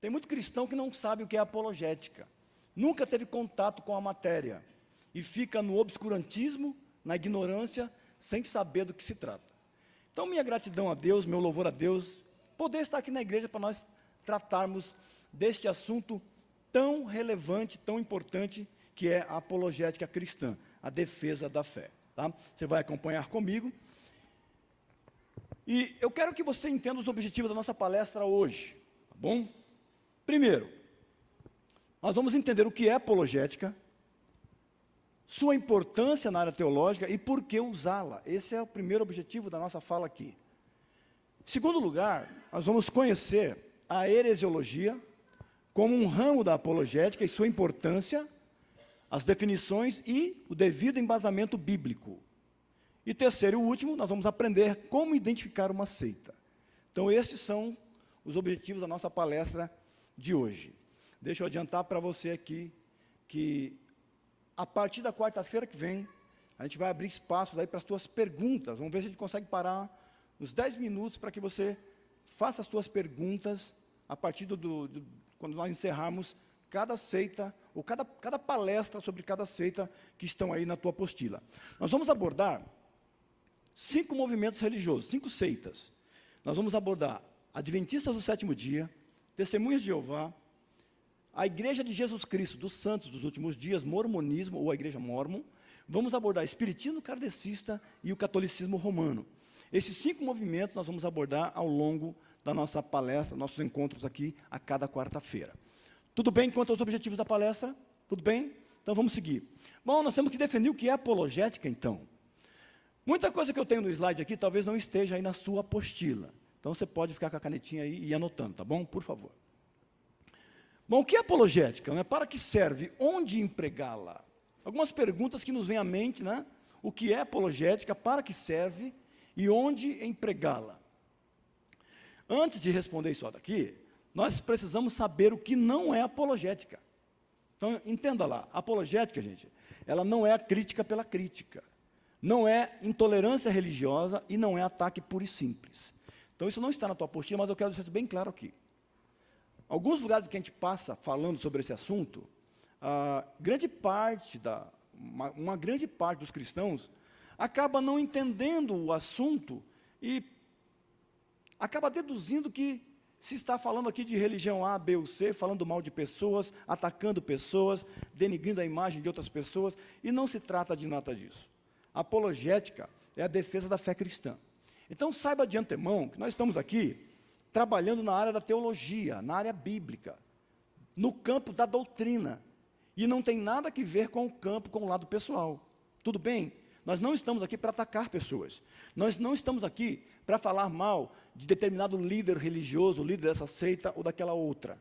Tem muito cristão que não sabe o que é apologética, nunca teve contato com a matéria, e fica no obscurantismo, na ignorância, sem saber do que se trata. Então, minha gratidão a Deus, meu louvor a Deus, poder estar aqui na igreja para nós tratarmos deste assunto tão relevante, tão importante, que é a apologética cristã, a defesa da fé. Tá? Você vai acompanhar comigo. E eu quero que você entenda os objetivos da nossa palestra hoje, tá bom? Primeiro, nós vamos entender o que é apologética, sua importância na área teológica e por que usá-la. Esse é o primeiro objetivo da nossa fala aqui. Em segundo lugar, nós vamos conhecer a heresiologia como um ramo da apologética e sua importância, as definições e o devido embasamento bíblico. E terceiro e último, nós vamos aprender como identificar uma seita. Então, esses são os objetivos da nossa palestra de hoje. Deixa eu adiantar para você aqui que a partir da quarta-feira que vem, a gente vai abrir espaços aí para as tuas perguntas. Vamos ver se a gente consegue parar uns 10 minutos para que você faça as tuas perguntas a partir quando nós encerrarmos cada seita, ou cada palestra sobre cada seita que estão aí na tua apostila. Nós vamos abordar 5 movimentos religiosos, 5 seitas. Nós vamos abordar Adventistas do Sétimo Dia, Testemunhas de Jeová, a Igreja de Jesus Cristo, dos Santos dos Últimos Dias, Mormonismo, ou a Igreja Mórmon. Vamos abordar Espiritismo kardecista e o Catolicismo romano. Esses 5 movimentos nós vamos abordar ao longo da nossa palestra, nossos encontros aqui, a cada quarta-feira. Tudo bem quanto aos objetivos da palestra? Tudo bem? Então vamos seguir. Bom, nós temos que definir o que é apologética, então. Muita coisa que eu tenho no slide aqui, talvez não esteja aí na sua apostila. Então você pode ficar com a canetinha aí e ir anotando, tá bom? Por favor. Bom, o que é apologética? Né? Para que serve? Onde empregá-la? Algumas perguntas que nos vêm à mente, né? O que é apologética? Para que serve? E onde empregá-la? Antes de responder isso daqui, nós precisamos saber o que não é apologética. Então, entenda lá, apologética, gente, ela não é a crítica pela crítica, não é intolerância religiosa e não é ataque puro e simples. Então, isso não está na tua apostila, mas eu quero deixar isso bem claro aqui. Alguns lugares que a gente passa falando sobre esse assunto, uma grande parte dos cristãos acaba não entendendo o assunto e acaba deduzindo que se está falando aqui de religião A, B ou C, falando mal de pessoas, atacando pessoas, denigrindo a imagem de outras pessoas, e não se trata de nada disso. A apologética é a defesa da fé cristã. Então, saiba de antemão que nós estamos aqui trabalhando na área da teologia, na área bíblica, no campo da doutrina, e não tem nada a ver com o campo, com o lado pessoal. Tudo bem? Nós não estamos aqui para atacar pessoas. Nós não estamos aqui para falar mal de determinado líder religioso, líder dessa seita ou daquela outra.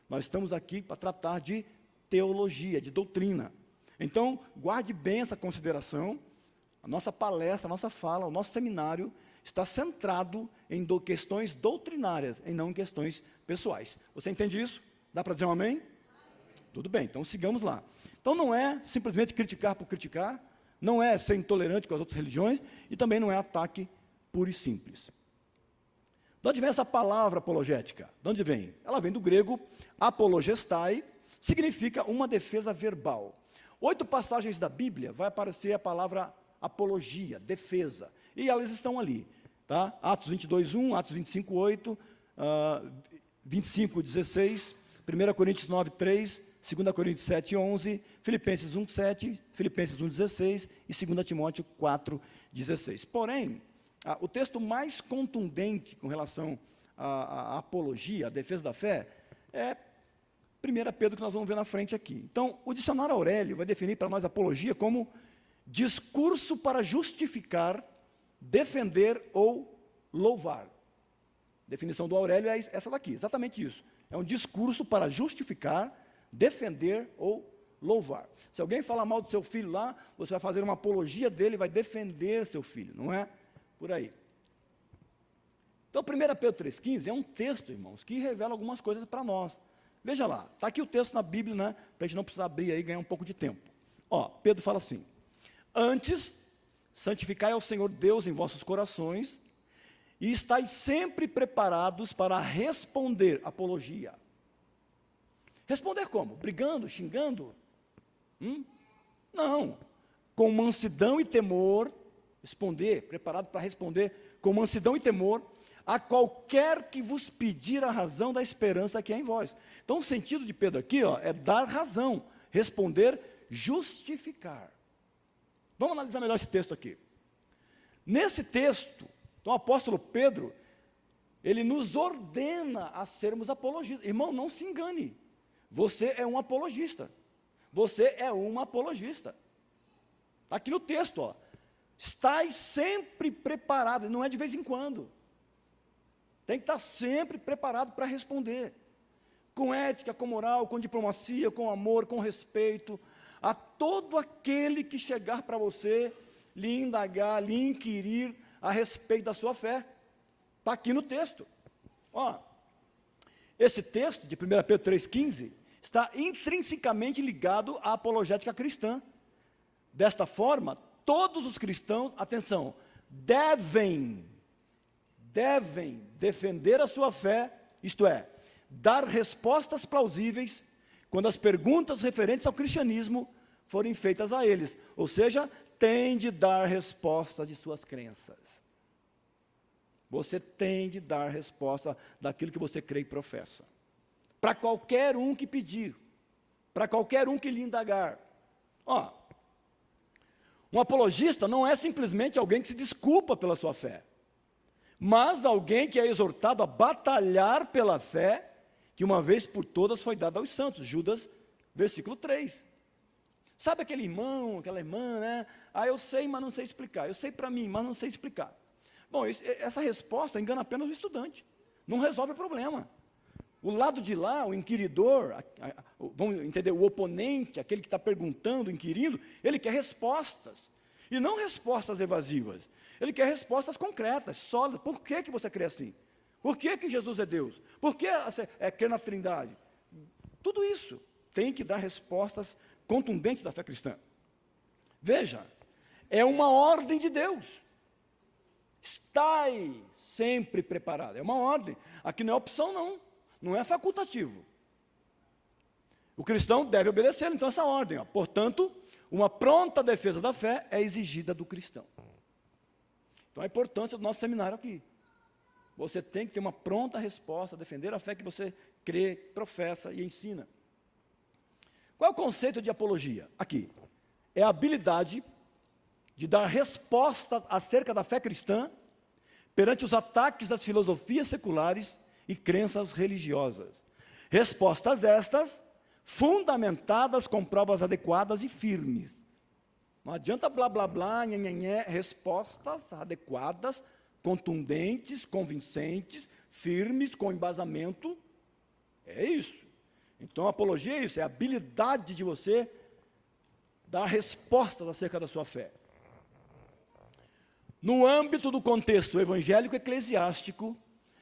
Nós estamos aqui para tratar de teologia, de doutrina. Então, guarde bem essa consideração. A nossa palestra, a nossa fala, o nosso seminário está centrado em questões doutrinárias e não em questões pessoais. Você entende isso? Dá para dizer um amém? Tudo bem, então sigamos lá. Então não é simplesmente criticar por criticar, não é ser intolerante com as outras religiões e também não é ataque puro e simples. De onde vem essa palavra apologética? De onde vem? Ela vem do grego apologestai, significa uma defesa verbal. 8 passagens da Bíblia vai aparecer a palavra apologia, defesa, e elas estão ali. Tá? Atos 22:1, Atos 25:8, 25:16, 1 Coríntios 9:3, 2 Coríntios 7:11, Filipenses 1:7, Filipenses 1:16 e 2 Timóteo 4:16. Porém, o texto mais contundente com relação à apologia, à defesa da fé, é 1 Pedro, que nós vamos ver na frente aqui. Então, o dicionário Aurélio vai definir para nós apologia como discurso para justificar, defender ou louvar. A definição do Aurélio é essa daqui, exatamente isso. É um discurso para justificar, defender ou louvar. Se alguém falar mal do seu filho lá, você vai fazer uma apologia dele, vai defender seu filho, não é? Por aí. Então, 1 Pedro 3,15 é um texto, irmãos, que revela algumas coisas para nós. Veja lá, está aqui o texto na Bíblia, né? Para a gente não precisar abrir aí e ganhar um pouco de tempo. Ó, Pedro fala assim: antes, santificai ao Senhor Deus em vossos corações, e estáis sempre preparados para responder, apologia, Responder como? Brigando, xingando? Não. Com mansidão e temor, preparado para responder com mansidão e temor, a qualquer que vos pedir a razão da esperança que é em vós. Então, o sentido de Pedro aqui, é dar razão, responder, justificar. Vamos analisar melhor esse texto aqui. Nesse texto, então, o apóstolo Pedro, ele nos ordena a sermos apologistas. Irmão, não se engane. Você é um apologista. Você é uma apologista. Está aqui no texto, Estais sempre preparado, não é de vez em quando. Tem que estar sempre preparado para responder. Com ética, com moral, com diplomacia, com amor, com respeito, a todo aquele que chegar para você, lhe indagar, lhe inquirir a respeito da sua fé. Está aqui no texto. Esse texto de 1 Pedro 3,15 está intrinsecamente ligado à apologética cristã. Desta forma, todos os cristãos, atenção, devem defender a sua fé, isto é, dar respostas plausíveis quando as perguntas referentes ao cristianismo forem feitas a eles. Ou seja, tem de dar resposta de suas crenças. Você tem de dar resposta daquilo que você crê e professa. Para qualquer um que pedir, para qualquer um que lhe indagar. Um apologista não é simplesmente alguém que se desculpa pela sua fé, mas alguém que é exortado a batalhar pela fé, que uma vez por todas foi dada aos santos. Judas, versículo 3. Sabe aquele irmão, aquela irmã, né? Eu sei, mas não sei explicar. Eu sei para mim, mas não sei explicar. Bom, essa resposta engana apenas o estudante. Não resolve o problema. O lado de lá, o inquiridor, vamos entender, o oponente, aquele que está perguntando, inquirindo, ele quer respostas. E não respostas evasivas. Ele quer respostas concretas, sólidas. Por que você crê assim? Por que Jesus é Deus? Por que crê na Trindade? Tudo isso tem que dar respostas contundentes da fé cristã. Veja, é uma ordem de Deus. Estai sempre preparado. É uma ordem. Aqui não é opção, não. Não é facultativo. O cristão deve obedecer, então, essa ordem. Portanto, uma pronta defesa da fé é exigida do cristão. Então, a importância do nosso seminário aqui. Você tem que ter uma pronta resposta, defender a fé que você crê, professa e ensina. Qual é o conceito de apologia? Aqui. É a habilidade de dar resposta acerca da fé cristã perante os ataques das filosofias seculares e crenças religiosas. Respostas estas fundamentadas com provas adequadas e firmes. Não adianta blá, blá, blá, nhenhenhé, respostas adequadas, contundentes, convincentes, firmes, com embasamento. É isso. Então, a apologia é isso, é a habilidade de você dar respostas acerca da sua fé. No âmbito do contexto evangélico eclesiástico,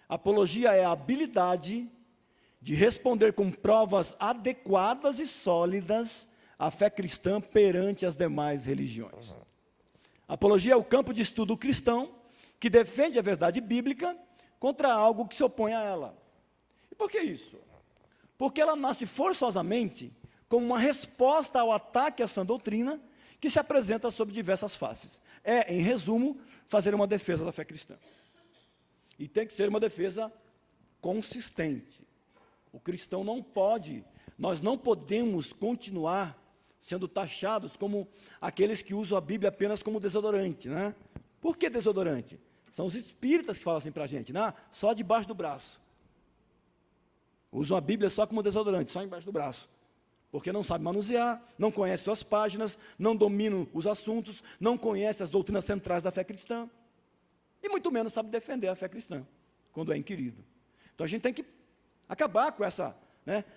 apologia é a habilidade de responder com provas adequadas e sólidas a fé cristã perante as demais religiões. Apologia é o campo de estudo cristão que defende a verdade bíblica contra algo que se opõe a ela. E por que isso? Porque ela nasce forçosamente como uma resposta ao ataque à sã doutrina que se apresenta sob diversas faces. É, em resumo, fazer uma defesa da fé cristã. E tem que ser uma defesa consistente. O cristão não pode, nós não podemos continuar sendo taxados como aqueles que usam a Bíblia apenas como desodorante, né? Por que desodorante? São os espíritas que falam assim para a gente, né? Só debaixo do braço. Usam a Bíblia só como desodorante, só embaixo do braço. Porque não sabe manusear, não conhece suas páginas, não dominam os assuntos, não conhece as doutrinas centrais da fé cristã. E muito menos sabe defender a fé cristã, quando é inquirido. Então a gente tem que acabar com essa,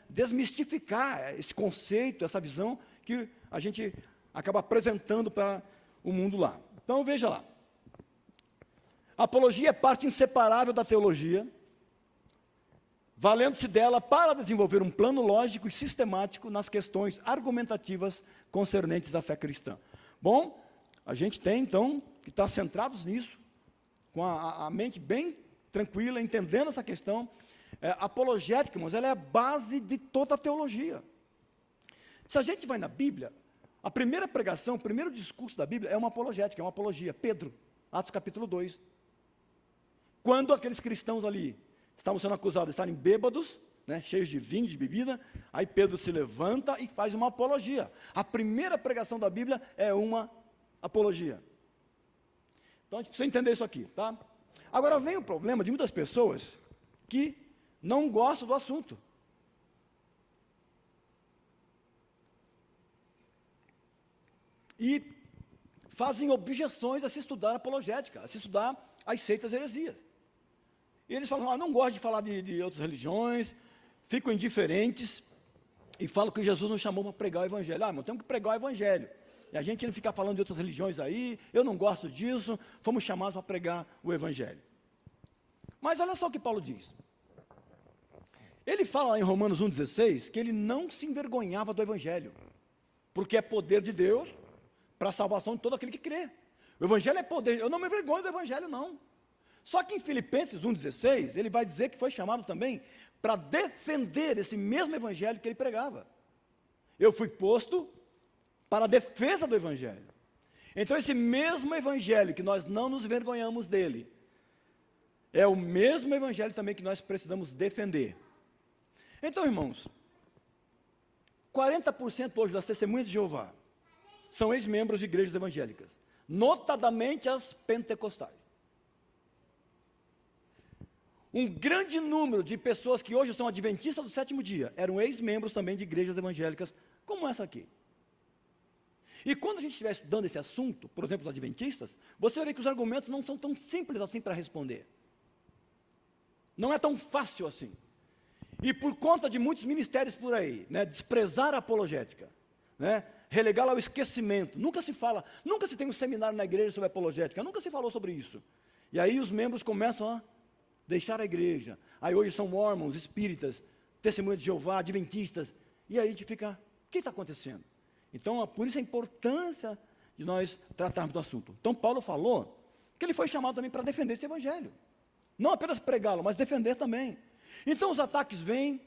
desmistificar esse conceito, essa visão que a gente acaba apresentando para o mundo lá. Então veja lá. A apologia é parte inseparável da teologia, valendo-se dela para desenvolver um plano lógico e sistemático nas questões argumentativas concernentes à fé cristã. Bom, a gente tem então que estar centrados nisso, com a mente bem tranquila, entendendo essa questão, Apologética, irmãos, ela é a base de toda a teologia. Se a gente vai na Bíblia, a primeira pregação, o primeiro discurso da Bíblia é uma apologética, é uma apologia. Pedro, Atos capítulo 2. Quando aqueles cristãos ali estavam sendo acusados de estarem bêbados, né, cheios de vinho, de bebida, aí Pedro se levanta e faz uma apologia. A primeira pregação da Bíblia é uma apologia. Então a gente precisa entender isso aqui, tá? Agora vem o problema de muitas pessoas que não gostam do assunto. E fazem objeções a se estudar apologética, a se estudar as seitas heresias. E eles falam, não gosto de falar de outras religiões, ficam indiferentes e falam que Jesus nos chamou para pregar o Evangelho. Irmão, temos que pregar o Evangelho. E a gente não fica falando de outras religiões aí, eu não gosto disso, fomos chamados para pregar o Evangelho. Mas olha só o que Paulo diz. Ele fala lá em Romanos 1,16 que ele não se envergonhava do Evangelho, porque é poder de Deus para a salvação de todo aquele que crê. O Evangelho é poder, eu não me envergonho do Evangelho não. Só que em Filipenses 1,16, ele vai dizer que foi chamado também para defender esse mesmo Evangelho que ele pregava. Eu fui posto para a defesa do Evangelho. Então esse mesmo Evangelho, que nós não nos envergonhamos dele, é o mesmo Evangelho também que nós precisamos defender. Então, irmãos, 40% hoje das testemunhas de Jeová são ex-membros de igrejas evangélicas, notadamente as pentecostais. Um grande número de pessoas que hoje são adventistas do sétimo dia eram ex-membros também de igrejas evangélicas, como essa aqui. E quando a gente estiver estudando esse assunto, por exemplo, dos adventistas, você vai ver que os argumentos não são tão simples assim para responder. Não é tão fácil assim. E por conta de muitos ministérios por aí, né, desprezar a apologética, né, relegá-la ao esquecimento, nunca se tem um seminário na igreja sobre apologética, nunca se falou sobre isso. E aí os membros começam a deixar a igreja. Aí hoje são mormons, espíritas, testemunhas de Jeová, adventistas, e aí a gente fica, o que está acontecendo? Então, por isso a importância de nós tratarmos do assunto. Então, Paulo falou que ele foi chamado também para defender esse evangelho. Não apenas pregá-lo, mas defender também. Então, os ataques vêm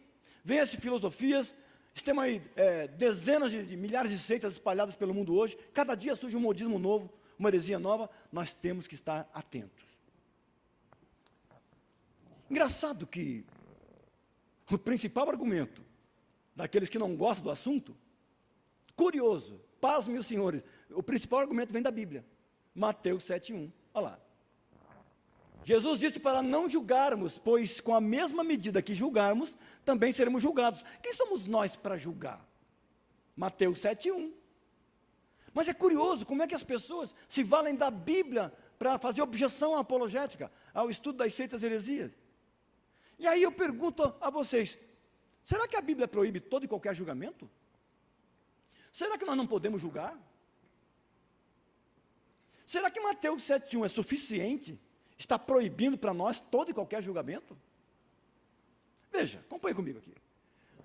as filosofias, temos aí dezenas de milhares de seitas espalhadas pelo mundo hoje, cada dia surge um modismo novo, uma heresia nova, nós temos que estar atentos. Engraçado que o principal argumento daqueles que não gostam do assunto, curioso, pasmem os senhores, o principal argumento vem da Bíblia, Mateus 7,1, olha lá. Jesus disse para não julgarmos, pois com a mesma medida que julgarmos, também seremos julgados. Quem somos nós para julgar? Mateus 7,1. Mas é curioso como é que as pessoas se valem da Bíblia para fazer objeção à apologética, ao estudo das seitas heresias. E aí eu pergunto a vocês, será que a Bíblia proíbe todo e qualquer julgamento? Será que nós não podemos julgar? Será que Mateus 7,1 é suficiente? Está proibindo para nós todo e qualquer julgamento? Veja, acompanhe comigo aqui.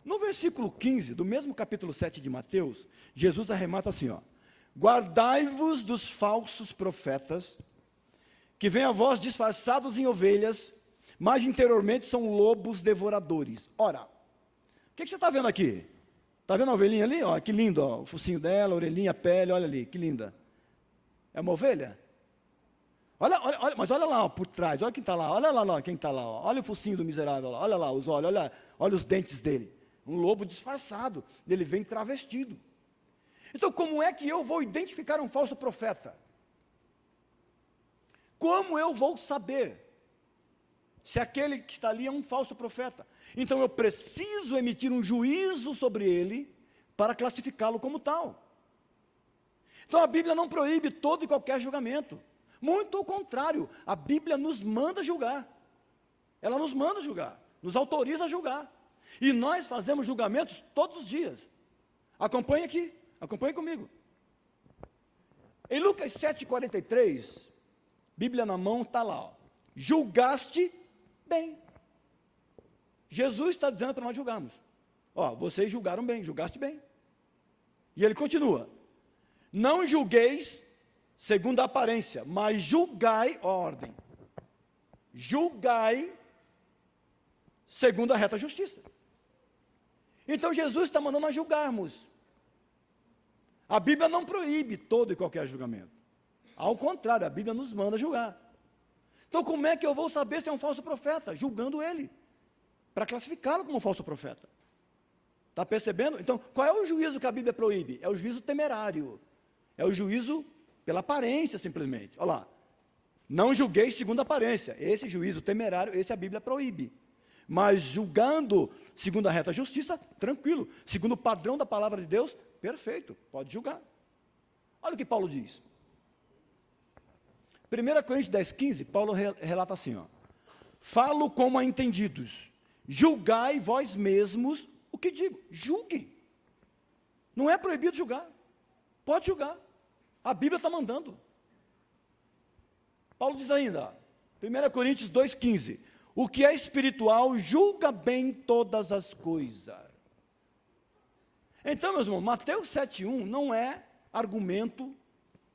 No versículo 15, do mesmo capítulo 7 de Mateus, Jesus arremata assim, ó: guardai-vos dos falsos profetas, que vêm a vós disfarçados em ovelhas, mas interiormente são lobos devoradores. Ora, o que você está vendo aqui? Está vendo a ovelhinha ali? Ó, que lindo, ó, o focinho dela, a orelhinha, a pele, olha ali, que linda. É uma ovelha? Olha, mas olha lá, ó, por trás, olha quem está lá, olha lá quem está lá, ó, olha o focinho do miserável, olha lá os olhos, olha os dentes dele. Um lobo disfarçado, ele vem travestido. Então, como é que eu vou identificar um falso profeta? Como eu vou saber se aquele que está ali é um falso profeta? Então, eu preciso emitir um juízo sobre ele para classificá-lo como tal. Então, a Bíblia não proíbe todo e qualquer julgamento. Muito ao contrário, a Bíblia nos manda julgar. Ela nos manda julgar, nos autoriza a julgar. E nós fazemos julgamentos todos os dias. Acompanhe aqui, acompanhe comigo. Em Lucas 7,43, Bíblia na mão, está lá, ó, julgaste bem. Jesus está dizendo para nós julgarmos. Ó, vocês julgaram bem, julgaste bem. E ele continua: não julgueis segundo a aparência, mas julgai, ó, ordem, julgai segundo a reta justiça. Então Jesus está mandando nós julgarmos. A Bíblia não proíbe todo e qualquer julgamento. Ao contrário, a Bíblia nos manda julgar. Então como é que eu vou saber se é um falso profeta? Julgando ele, para classificá-lo como um falso profeta. Está percebendo? Então, qual é o juízo que a Bíblia proíbe? É o juízo temerário. É o juízo pela aparência, simplesmente. Olha lá. Não julgueis segundo a aparência. Esse juízo temerário, esse a Bíblia proíbe. Mas julgando segundo a reta justiça, tranquilo. Segundo o padrão da palavra de Deus, perfeito, pode julgar. Olha o que Paulo diz. 1 Coríntios 10, 15, Paulo relata assim, ó. Falo como a entendidos, julgai vós mesmos o que digo. Julguem. Não é proibido julgar. Pode julgar. A Bíblia está mandando. Paulo diz ainda, 1 Coríntios 2,15, o que é espiritual julga bem todas as coisas. Então, meus irmãos, Mateus 7,1 não é argumento,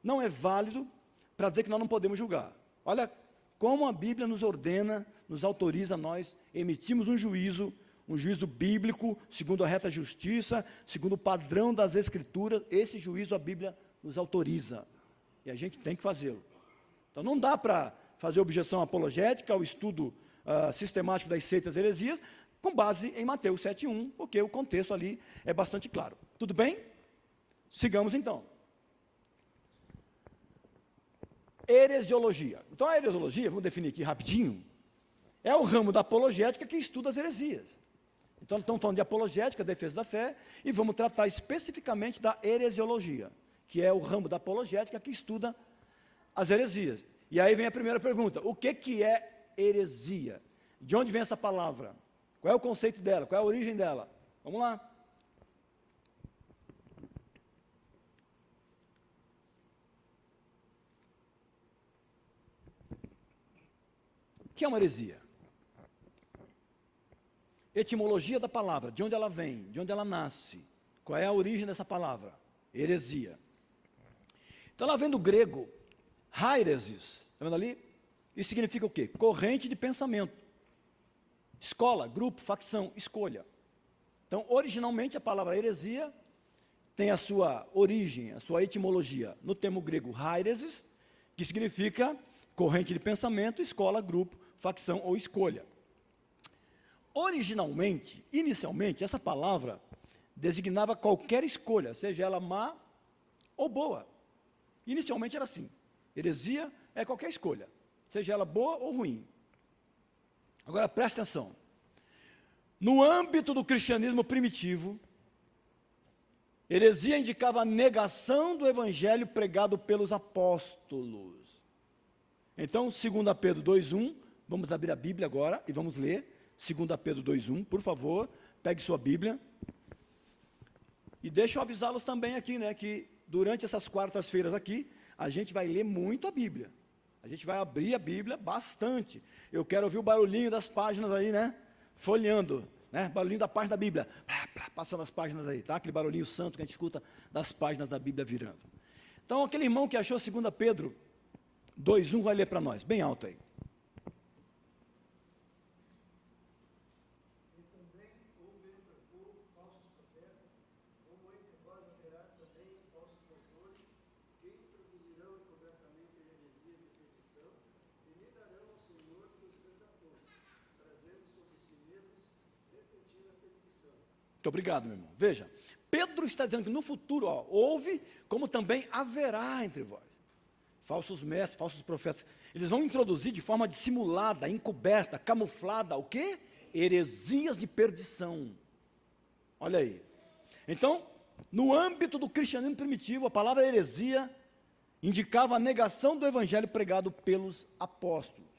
não é válido para dizer que nós não podemos julgar. Olha como a Bíblia nos ordena, nos autoriza a nós emitirmos um juízo bíblico, segundo a reta justiça, segundo o padrão das Escrituras. Esse juízo a Bíblia nos autoriza, e a gente tem que fazê-lo. Então não dá para fazer objeção apologética ao estudo sistemático das seitas e heresias, com base em Mateus 7,1, porque o contexto ali é bastante claro. Tudo bem? Sigamos então. Heresiologia. Então a heresiologia, vamos definir aqui rapidinho, é o ramo da apologética que estuda as heresias. Então nós estamos falando de apologética, defesa da fé, e vamos tratar especificamente da heresiologia, que é o ramo da apologética que estuda as heresias. E aí vem a primeira pergunta, o que é heresia? De onde vem essa palavra? Qual é o conceito dela? Qual é a origem dela? Vamos lá. O que é uma heresia? Etimologia da palavra, de onde ela vem, de onde ela nasce. Qual é a origem dessa palavra? Heresia. Então ela vem do grego, hairesis, está vendo ali? Isso significa o quê? Corrente de pensamento. Escola, grupo, facção, escolha. Então, originalmente, a palavra heresia tem a sua origem, a sua etimologia no termo grego hairesis, que significa corrente de pensamento, escola, grupo, facção ou escolha. Originalmente, inicialmente, essa palavra designava qualquer escolha, seja ela má ou boa. Inicialmente era assim. Heresia é qualquer escolha, seja ela boa ou ruim. Agora preste atenção. No âmbito do cristianismo primitivo, heresia indicava a negação do evangelho pregado pelos apóstolos. Então, 2 Pedro 2,1, vamos abrir a Bíblia agora e vamos ler 2 Pedro 2,1, por favor, pegue sua Bíblia. E deixa eu avisá-los também aqui, né, que durante essas quartas-feiras aqui, a gente vai ler muito a Bíblia. A gente vai abrir a Bíblia bastante. Eu quero ouvir o barulhinho das páginas aí, né? Folheando, né? Barulhinho da página da Bíblia. Passando as páginas aí, tá? Aquele barulhinho santo que a gente escuta das páginas da Bíblia virando. Então, aquele irmão que achou 2 Pedro 2,1 vai ler para nós, bem alto aí. Muito obrigado, meu irmão. Veja, Pedro está dizendo que no futuro, ó, houve, como também haverá entre vós. Falsos mestres, falsos profetas. Eles vão introduzir de forma dissimulada, encoberta, camuflada, o quê? Heresias de perdição. Olha aí. Então, no âmbito do cristianismo primitivo, a palavra heresia indicava a negação do evangelho pregado pelos apóstolos.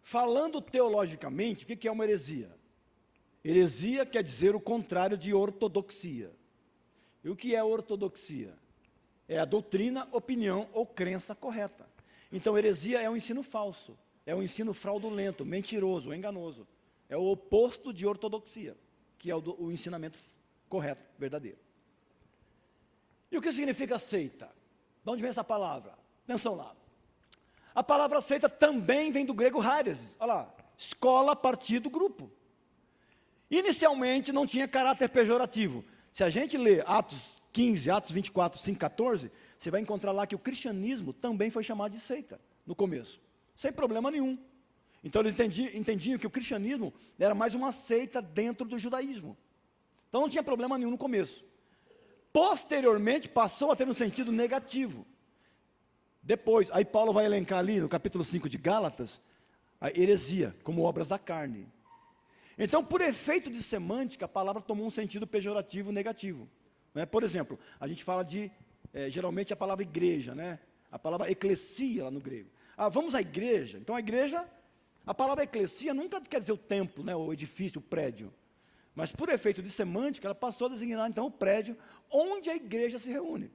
Falando teologicamente, o que é uma heresia? Heresia quer dizer o contrário de ortodoxia. E o que é ortodoxia? É a doutrina, opinião ou crença correta. Então, heresia é um ensino falso, é um ensino fraudulento, mentiroso, enganoso. É o oposto de ortodoxia, que é o ensinamento correto, verdadeiro. E o que significa seita? De onde vem essa palavra? Atenção lá. A palavra seita também vem do grego hairesis. Olha lá, escola, partido, grupo. Inicialmente não tinha caráter pejorativo. Se a gente ler Atos 15, Atos 24, 5, 14, você vai encontrar lá que o cristianismo também foi chamado de seita, no começo. Sem problema nenhum. Então eles entendiam que o cristianismo era mais uma seita dentro do judaísmo. Então não tinha problema nenhum no começo. Posteriormente passou a ter um sentido negativo. Depois, aí Paulo vai elencar ali no capítulo 5 de Gálatas, a heresia, como obras da carne. Então, por efeito de semântica, a palavra tomou um sentido pejorativo negativo. Né? Por exemplo, a gente fala de, geralmente, a palavra igreja, né? A palavra eclesia lá no grego. Vamos à igreja. Então, a igreja, a palavra eclesia nunca quer dizer o templo, né? O edifício, o prédio. Mas, por efeito de semântica, ela passou a designar, então, o prédio onde a igreja se reúne.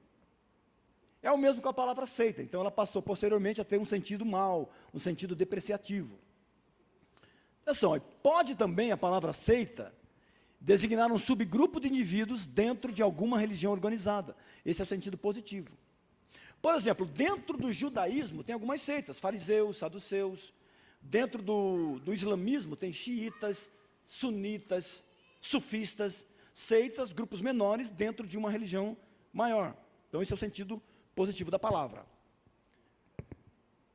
É o mesmo com a palavra seita. Então, ela passou, posteriormente, a ter um sentido mau, um sentido depreciativo. Atenção, pode também a palavra seita designar um subgrupo de indivíduos dentro de alguma religião organizada. Esse é o sentido positivo. Por exemplo, dentro do judaísmo tem algumas seitas, fariseus, saduceus. Dentro do islamismo tem xiitas, sunitas, sufistas, seitas, grupos menores dentro de uma religião maior. Então esse é o sentido positivo da palavra.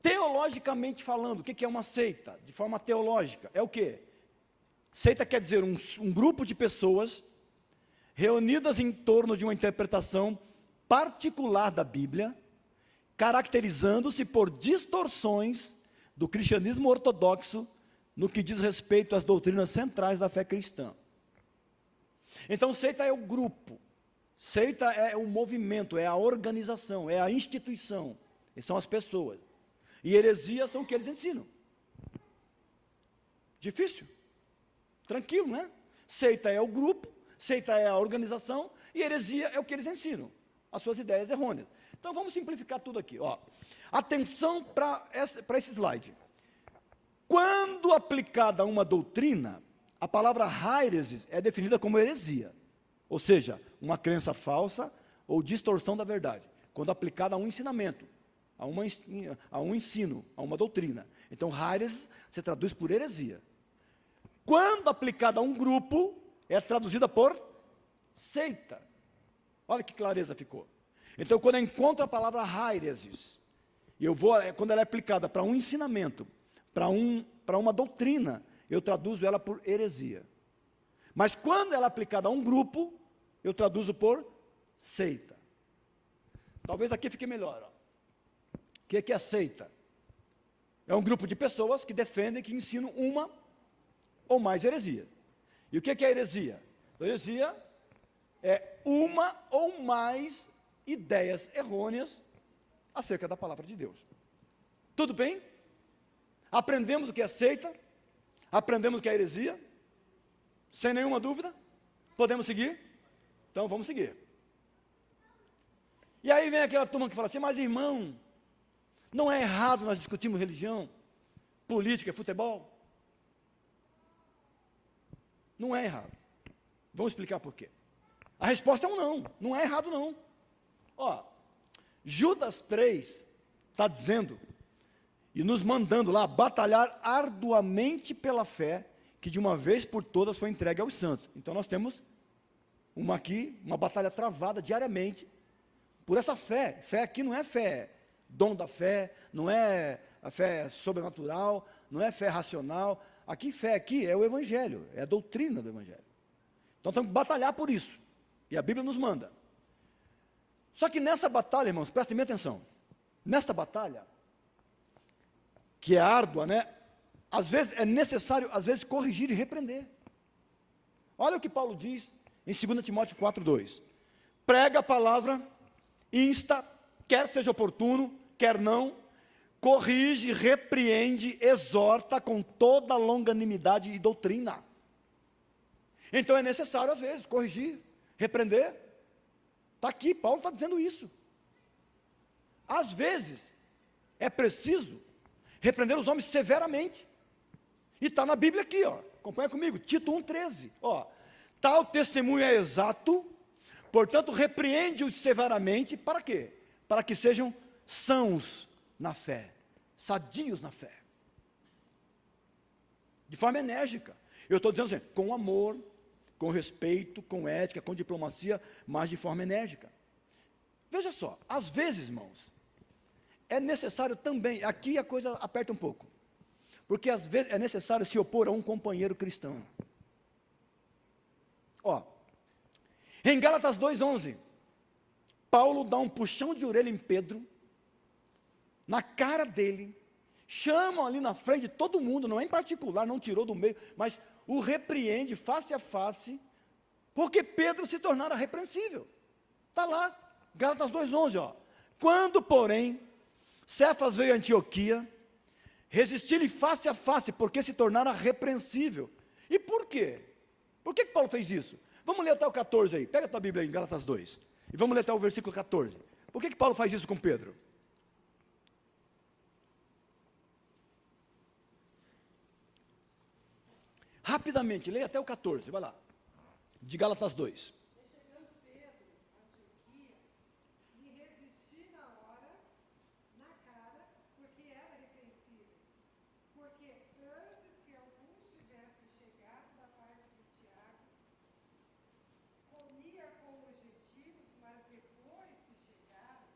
Teologicamente falando, o que é uma seita? De forma teológica, é o quê? Seita quer dizer um grupo de pessoas reunidas em torno de uma interpretação particular da Bíblia, caracterizando-se por distorções do cristianismo ortodoxo no que diz respeito às doutrinas centrais da fé cristã. Então, seita é o grupo, seita é o movimento, é a organização, é a instituição, e são as pessoas. E heresias são o que eles ensinam. Difícil? Tranquilo, né? Seita é o grupo, seita é a organização, e heresia é o que eles ensinam, as suas ideias errôneas. Então vamos simplificar tudo aqui. Ó. Atenção para esse slide. Quando aplicada a uma doutrina, a palavra hairesis é definida como heresia, ou seja, uma crença falsa ou distorção da verdade, quando aplicada a um ensinamento, a um ensino, a uma doutrina. Então, hairesis se traduz por heresia. Quando aplicada a um grupo, é traduzida por seita. Olha que clareza ficou. Então, quando eu encontro a palavra hairesis, quando ela é aplicada para um ensinamento, para uma doutrina, eu traduzo ela por heresia. Mas quando ela é aplicada a um grupo, eu traduzo por seita. Talvez aqui fique melhor. Ó. O que é seita? É um grupo de pessoas que defendem, que ensinam uma ou mais heresia. E o que é heresia? A heresia é uma ou mais ideias errôneas acerca da palavra de Deus. Tudo bem? Aprendemos o que é seita? Aprendemos o que é heresia? Sem nenhuma dúvida? Podemos seguir? Então vamos seguir. E aí vem aquela turma que fala assim, mas irmão, não é errado nós discutirmos religião, política, futebol? Não é errado. Vamos explicar por quê. A resposta é um não, não é errado não. Ó, Judas 3 está dizendo, e nos mandando lá, batalhar arduamente pela fé, que de uma vez por todas foi entregue aos santos. Então nós temos uma batalha travada diariamente, por essa fé. Fé aqui não é fé, dom da fé, não é a fé sobrenatural, não é fé racional. Fé aqui é o Evangelho, é a doutrina do Evangelho. Então temos que batalhar por isso. E a Bíblia nos manda. Só que nessa batalha, irmãos, prestem bem atenção. Nessa batalha, que é árdua, né? Às vezes é necessário, corrigir e repreender. Olha o que Paulo diz em 2 Timóteo 4:2. Prega a palavra, insta, quer seja oportuno, quer não, corrige, repreende, exorta com toda longanimidade e doutrina. Então é necessário, às vezes, corrigir, repreender. Está aqui, Paulo está dizendo isso. Às vezes, é preciso repreender os homens severamente. E está na Bíblia aqui, ó. Acompanha comigo, Tito 1,13. Tal testemunho é exato, portanto, repreende-os severamente, para quê? para que sejam sãos na fé, sadios na fé. De forma enérgica. Eu estou dizendo assim, com amor, com respeito, com ética, com diplomacia, mas de forma enérgica. Veja só, às vezes, irmãos, é necessário também, aqui a coisa aperta um pouco, porque às vezes é necessário se opor a um companheiro cristão. Ó, em Gálatas 2:11, Paulo dá um puxão de orelha em Pedro, na cara dele, chamam ali na frente de todo mundo, não é em particular, não tirou do meio, mas o repreende face a face, porque Pedro se tornara repreensível. Está lá, Gálatas 2:11, ó. Quando, porém, Cefas veio a Antioquia, resisti-lhe face a face, porque se tornara repreensível. E por quê? Por que Paulo fez isso? Vamos ler até o 14 aí, pega a tua Bíblia aí, em Gálatas 2, e vamos ler até o versículo 14. Por que Paulo faz isso com Pedro? Rapidamente, leia até o 14, vai lá, de Gálatas 2. Chegando Pedro a Antioquia, lhe resisti na hora, na cara, porque era repreensível. Porque antes que alguns tivessem chegado da parte de Tiago, comia com os gentios, mas depois que chegaram,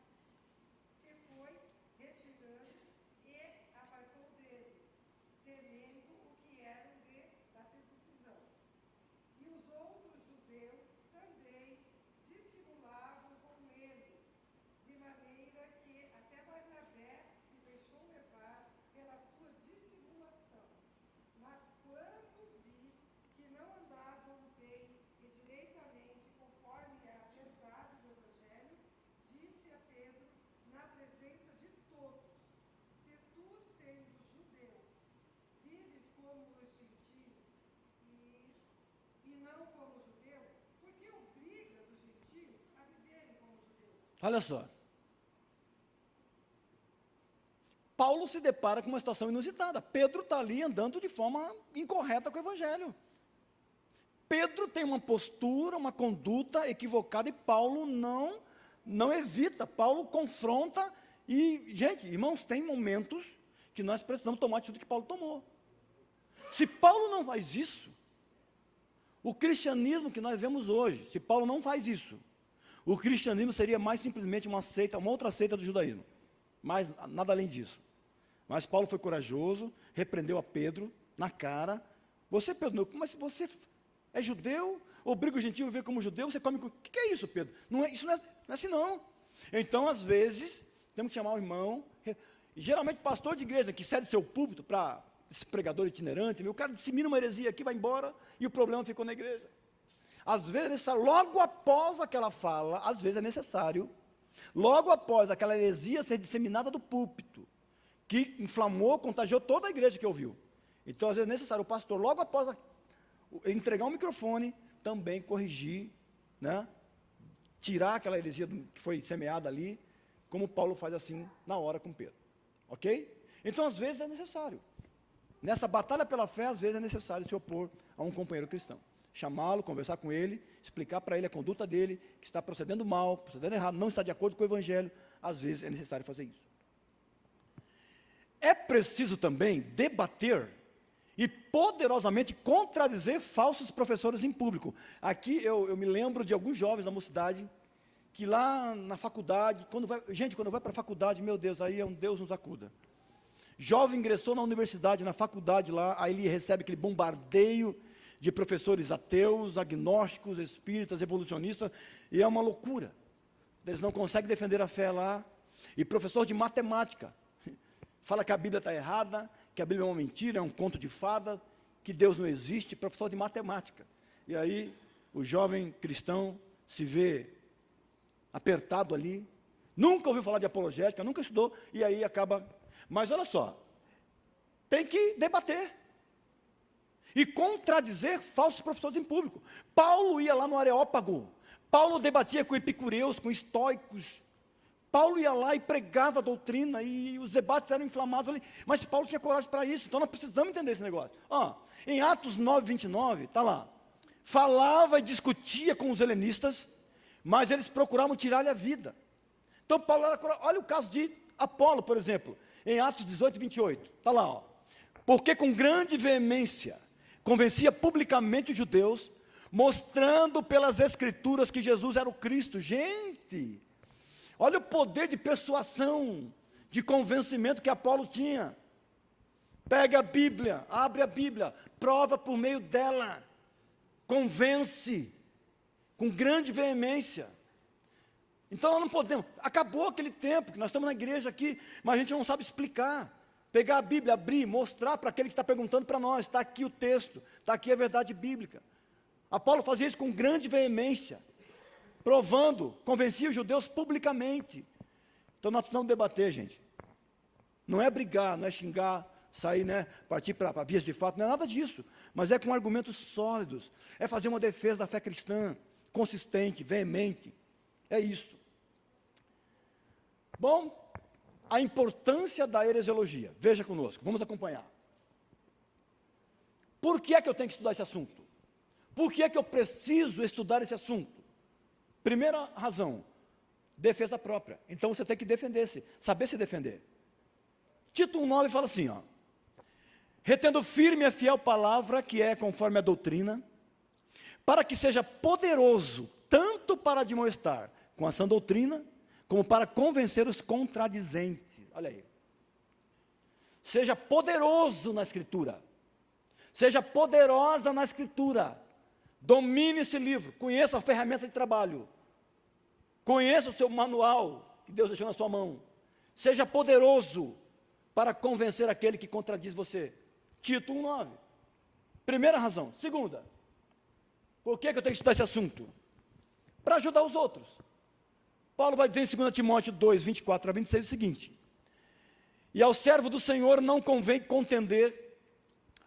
se foi retirando e apartou deles, temendo o que eram da circuncisão. E os outros judeus também dissimulavam com ele, de maneira que até Barnabé se deixou levar pela sua dissimulação. Mas quando vi que não andavam bem e direitamente conforme a verdade do Evangelho, disse a Pedro, na presença de todos, se tu, sendo judeu, vives como os gentios e não como judeu, por que obrigas os gentios a viverem como judeus? Olha só. Paulo se depara com uma situação inusitada. Pedro está ali andando de forma incorreta com o Evangelho. Pedro tem uma postura, uma conduta equivocada e Paulo não evita. Paulo confronta e, gente, irmãos, tem momentos que nós precisamos tomar a atitude que Paulo tomou. Se Paulo não faz isso, o cristianismo que nós vemos hoje, se Paulo não faz isso, o cristianismo seria mais simplesmente uma seita, uma outra seita do judaísmo. Mas nada além disso. Mas Paulo foi corajoso, repreendeu a Pedro na cara. Você, Pedro, mas você é judeu, obriga o gentio a viver como judeu, você come... O que é isso, Pedro? Isso não é assim não. Então, às vezes, temos que chamar o irmão, e geralmente pastor de igreja que cede seu púlpito para esse pregador itinerante, o cara dissemina uma heresia aqui, vai embora, e o problema ficou na igreja. Às vezes, logo após aquela fala, às vezes é necessário, logo após aquela heresia ser disseminada do púlpito, que inflamou, contagiou toda a igreja que ouviu. Então, às vezes é necessário o pastor, logo após entregar um microfone, também corrigir, né? Tirar aquela heresia que foi semeada ali, como Paulo faz assim na hora com Pedro. Ok? Então, às vezes é necessário. Nessa batalha pela fé, às vezes é necessário se opor a um companheiro cristão. Chamá-lo, conversar com ele, explicar para ele a conduta dele, que está procedendo mal, procedendo errado, não está de acordo com o Evangelho. Às vezes é necessário fazer isso. É preciso também debater e poderosamente contradizer falsos professores em público. Aqui eu me lembro de alguns jovens da mocidade, que lá na faculdade, quando vai para a faculdade, meu Deus, aí é um Deus nos acuda. Jovem ingressou na universidade, na faculdade lá, aí ele recebe aquele bombardeio de professores ateus, agnósticos, espíritas, evolucionistas, e é uma loucura. Eles não conseguem defender a fé lá. E professor de matemática, fala que a Bíblia está errada, que a Bíblia é uma mentira, é um conto de fada, que Deus não existe, professor de matemática. E aí o jovem cristão se vê apertado ali, nunca ouviu falar de apologética, nunca estudou, e aí acaba... Mas olha só, tem que debater e contradizer falsos professores em público. Paulo ia lá no Areópago, Paulo debatia com epicureus, com estoicos, Paulo ia lá e pregava a doutrina, e os debates eram inflamados ali, mas Paulo tinha coragem para isso, então nós precisamos entender esse negócio. Em Atos 9:29, está lá, falava e discutia com os helenistas, mas eles procuravam tirar-lhe a vida. Então, Paulo era corajoso. Olha o caso de Apolo, por exemplo, em Atos 18, 28. Está lá, ó. Porque com grande veemência convencia publicamente os judeus, mostrando pelas Escrituras que Jesus era o Cristo. Gente, olha o poder de persuasão, de convencimento que Apolo tinha. Pega a Bíblia, abre a Bíblia, prova por meio dela, convence, com grande veemência. Então nós não podemos, acabou aquele tempo que nós estamos na igreja aqui, mas a gente não sabe explicar. Pegar a Bíblia, abrir, mostrar para aquele que está perguntando para nós, está aqui o texto, está aqui a verdade bíblica. Apolo fazia isso com grande veemência, provando, convencia os judeus publicamente. Então nós precisamos debater, gente. Não é brigar, não é xingar, sair, partir para vias de fato, não é nada disso. Mas é com argumentos sólidos, é fazer uma defesa da fé cristã, consistente, veemente. É isso. Bom, a importância da heresiologia. Veja conosco, vamos acompanhar. Por que é que eu tenho que estudar esse assunto? Por que é que eu preciso estudar esse assunto? Primeira razão, defesa própria. Então você tem que defender-se, saber se defender. Tito 1,9 fala assim, ó. Retendo firme a fiel palavra, que é conforme a doutrina, para que seja poderoso, tanto para admoestar com a sã doutrina, como para convencer os contradizentes. Olha aí. Seja poderoso na Escritura. Seja poderosa na Escritura. Domine esse livro. Conheça a ferramenta de trabalho. Conheça o seu manual que Deus deixou na sua mão. Seja poderoso para convencer aquele que contradiz você. Tito 1,9. Primeira razão. Segunda. Por que eu tenho que estudar esse assunto? Para ajudar os outros. Paulo vai dizer em 2 Timóteo 2, 24 a 26 o seguinte: e ao servo do Senhor não convém contender,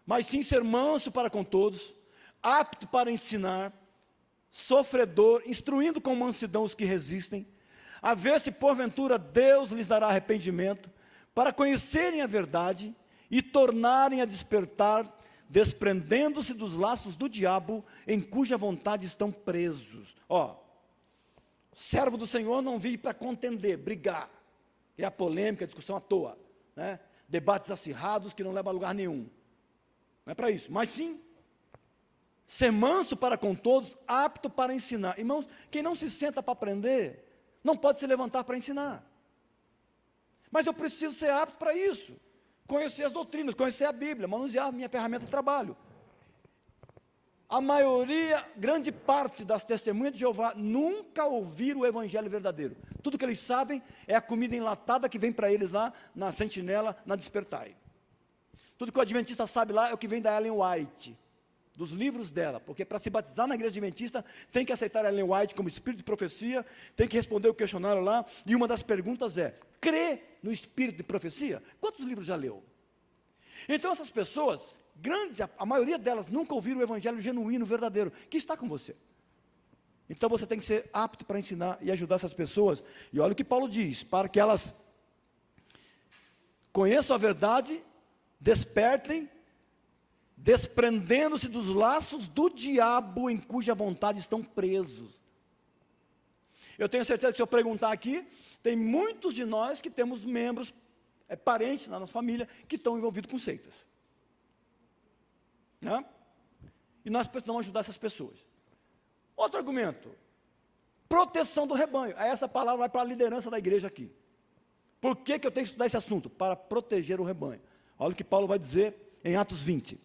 mas sim ser manso para com todos, apto para ensinar, sofredor, instruindo com mansidão os que resistem, a ver se porventura Deus lhes dará arrependimento, para conhecerem a verdade e tornarem a despertar, desprendendo-se dos laços do diabo, em cuja vontade estão presos. Servo do Senhor não vive para contender, brigar, criar polêmica, discussão à toa, debates acirrados que não levam a lugar nenhum. Não é para isso, mas sim ser manso para com todos, apto para ensinar. Irmãos, quem não se senta para aprender, não pode se levantar para ensinar. Mas eu preciso ser apto para isso, conhecer as doutrinas, conhecer a Bíblia, manusear a minha ferramenta de trabalho. A maioria, grande parte das testemunhas de Jeová nunca ouviram o evangelho verdadeiro. Tudo que eles sabem é a comida enlatada que vem para eles lá na Sentinela, na Despertai. Tudo que o adventista sabe lá é o que vem da Ellen White, dos livros dela, porque para se batizar na igreja adventista tem que aceitar a Ellen White como espírito de profecia, tem que responder o questionário lá, e uma das perguntas é: crê no espírito de profecia? Quantos livros já leu? Então essas pessoas, a maioria delas nunca ouviram o evangelho genuíno, verdadeiro, que está com você. Então você tem que ser apto para ensinar e ajudar essas pessoas. E olha o que Paulo diz: para que elas conheçam a verdade, despertem, desprendendo-se dos laços do diabo em cuja vontade estão presos. Eu tenho certeza que se eu perguntar aqui, tem muitos de nós que temos membros, parentes na nossa família, que estão envolvidos com seitas. E nós precisamos ajudar essas pessoas. Outro argumento: proteção do rebanho. Essa palavra vai para a liderança da igreja aqui. Por que eu tenho que estudar esse assunto? Para proteger o rebanho. Olha o que Paulo vai dizer em Atos 20.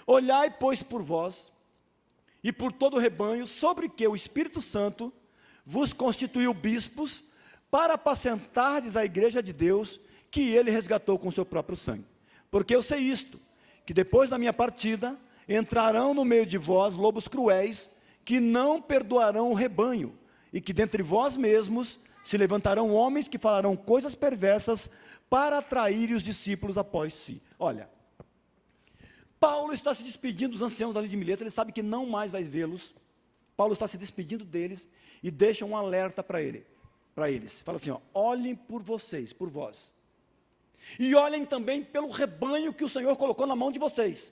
Olhai, pois, por vós e por todo o rebanho, sobre que o Espírito Santo vos constituiu bispos, para apacentardes a igreja de Deus, que ele resgatou com seu próprio sangue. Porque eu sei isto, que depois da minha partida, entrarão no meio de vós lobos cruéis, que não perdoarão o rebanho, e que dentre vós mesmos se levantarão homens que falarão coisas perversas, para atrair os discípulos após si. Olha, Paulo está se despedindo dos anciãos ali de Mileto, ele sabe que não mais vai vê-los. Paulo está se despedindo deles, e deixa um alerta para eles. Fala assim, olhem por vocês, por vós. E olhem também pelo rebanho que o Senhor colocou na mão de vocês.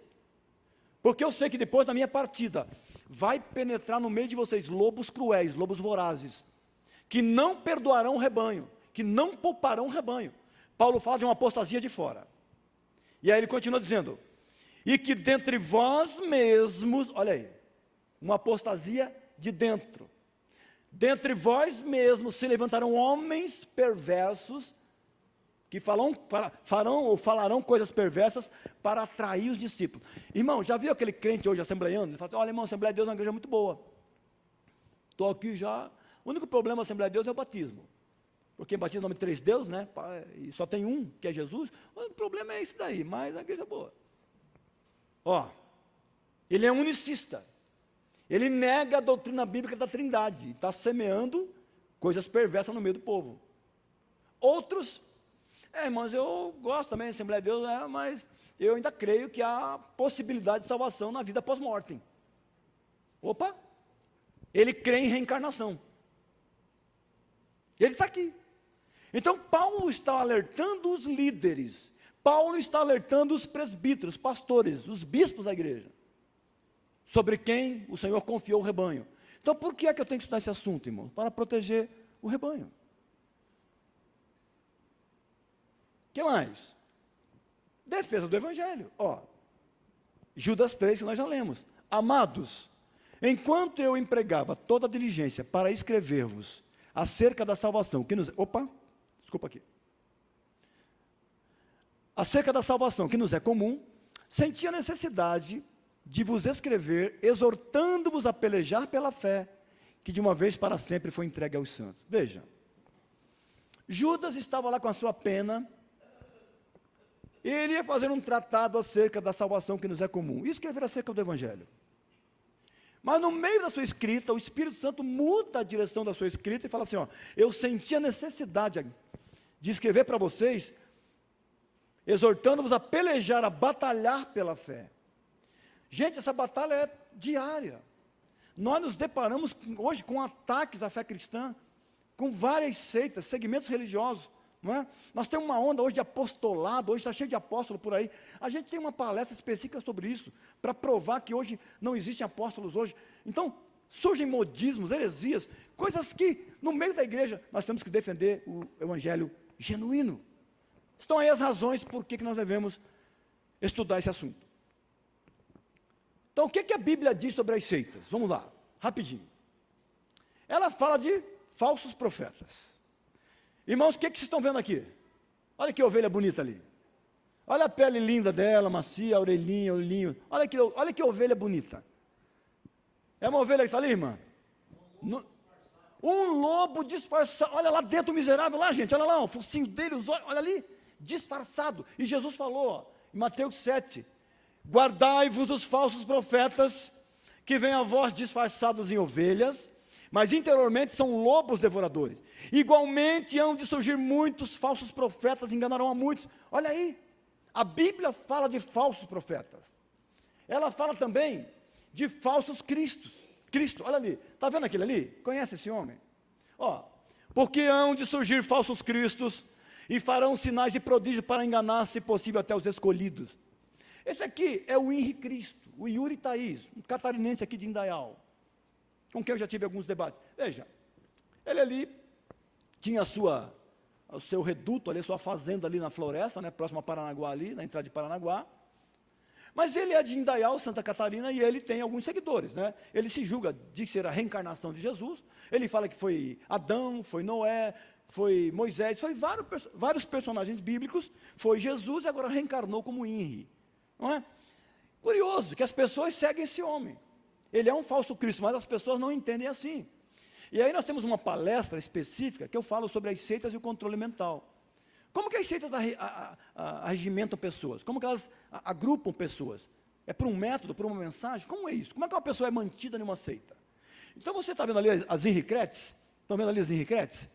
Porque eu sei que depois da minha partida, vai penetrar no meio de vocês lobos cruéis, lobos vorazes, que não perdoarão o rebanho, que não pouparão o rebanho. Paulo fala de uma apostasia de fora. E aí ele continua dizendo, e que dentre vós mesmos, olha aí, uma apostasia de dentro. Dentre vós mesmos se levantarão homens perversos, que falarão coisas perversas para atrair os discípulos. Irmão, já viu aquele crente hoje assembleiano? Ele fala, olha irmão, a Assembleia de Deus é uma igreja muito boa. Estou aqui já. O único problema da Assembleia de Deus é o batismo. Porque batiza em nome de 3 deuses, né? E só tem um, que é Jesus. O único problema é isso daí, mas a igreja é boa. Ó, ele é unicista. Ele nega a doutrina bíblica da Trindade. Está semeando coisas perversas no meio do povo. Outros, irmãos, eu gosto também da Assembleia de Deus, mas eu ainda creio que há possibilidade de salvação na vida pós-mortem. Opa! Ele crê em reencarnação. Ele está aqui. Então, Paulo está alertando os líderes, Paulo está alertando os presbíteros, pastores, os bispos da igreja, sobre quem o Senhor confiou o rebanho. Então, por que é que eu tenho que estudar esse assunto, irmão? Para proteger o rebanho. O que mais? Defesa do Evangelho. Judas 3, que nós já lemos. Amados, enquanto eu empregava toda a diligência para escrever-vos acerca da salvação que nos... Acerca da salvação que nos é comum, senti a necessidade de vos escrever, exortando-vos a pelejar pela fé, que de uma vez para sempre foi entregue aos santos. Veja, Judas estava lá com a sua pena, e ele ia fazer um tratado acerca da salvação que nos é comum, e escrever acerca do Evangelho. Mas no meio da sua escrita, o Espírito Santo muda a direção da sua escrita e fala assim, eu senti a necessidade de escrever para vocês, exortando-vos a pelejar, a batalhar pela fé. Gente, essa batalha é diária. Nós nos deparamos hoje com ataques à fé cristã, com várias seitas, segmentos religiosos, não é? Nós temos uma onda hoje de apostolado, hoje está cheio de apóstolos por aí. A gente tem uma palestra específica sobre isso, para provar que hoje não existem apóstolos hoje. Então, surgem modismos, heresias, coisas que no meio da igreja nós temos que defender o evangelho genuíno. Estão aí as razões por que nós devemos estudar esse assunto. Então, o que a Bíblia diz sobre as seitas? Vamos lá, rapidinho. Ela fala de falsos profetas. Irmãos, o que vocês estão vendo aqui? Olha que ovelha bonita ali. Olha a pele linda dela, macia, a orelhinha, olhinho. Olha que ovelha bonita. É uma ovelha que está ali, irmã? Um lobo disfarçado. Olha lá dentro o miserável, lá, gente. Olha lá, o focinho dele, os olhos, olha ali. Disfarçado. E Jesus falou, em Mateus 7, guardai-vos os falsos profetas, que vêm a vós disfarçados em ovelhas, mas interiormente são lobos devoradores. Igualmente hão de surgir muitos falsos profetas, enganarão a muitos. Olha aí, a Bíblia fala de falsos profetas. Ela fala também de falsos cristos. Cristo, olha ali, está vendo aquele ali? Conhece esse homem? Porque hão de surgir falsos cristos, e farão sinais e prodígios para enganar, se possível, até os escolhidos. Esse aqui é o Henri Cristo, o Yuri Thaís, um catarinense aqui de Indaial, com quem eu já tive alguns debates. Veja, ele ali tinha o seu reduto, ali, a sua fazenda ali na floresta, né, próximo a Paranaguá ali, na entrada de Paranaguá. Mas ele é de Indaial, Santa Catarina, e ele tem alguns seguidores, né? Ele se julga, diz ser a reencarnação de Jesus. Ele fala que foi Adão, foi Noé, foi Moisés, foi vários personagens bíblicos, foi Jesus e agora reencarnou como Henri. Não é? Curioso que as pessoas seguem esse homem. Ele é um falso Cristo, mas as pessoas não entendem assim. E aí nós temos uma palestra específica que eu falo sobre as seitas e o controle mental. Como que as seitas arregimentam pessoas? Como que elas agrupam pessoas? É por um método, por uma mensagem? Como é isso? Como é que uma pessoa é mantida em uma seita? Então você está vendo ali as Henricretes? Estão vendo ali as Henricretes?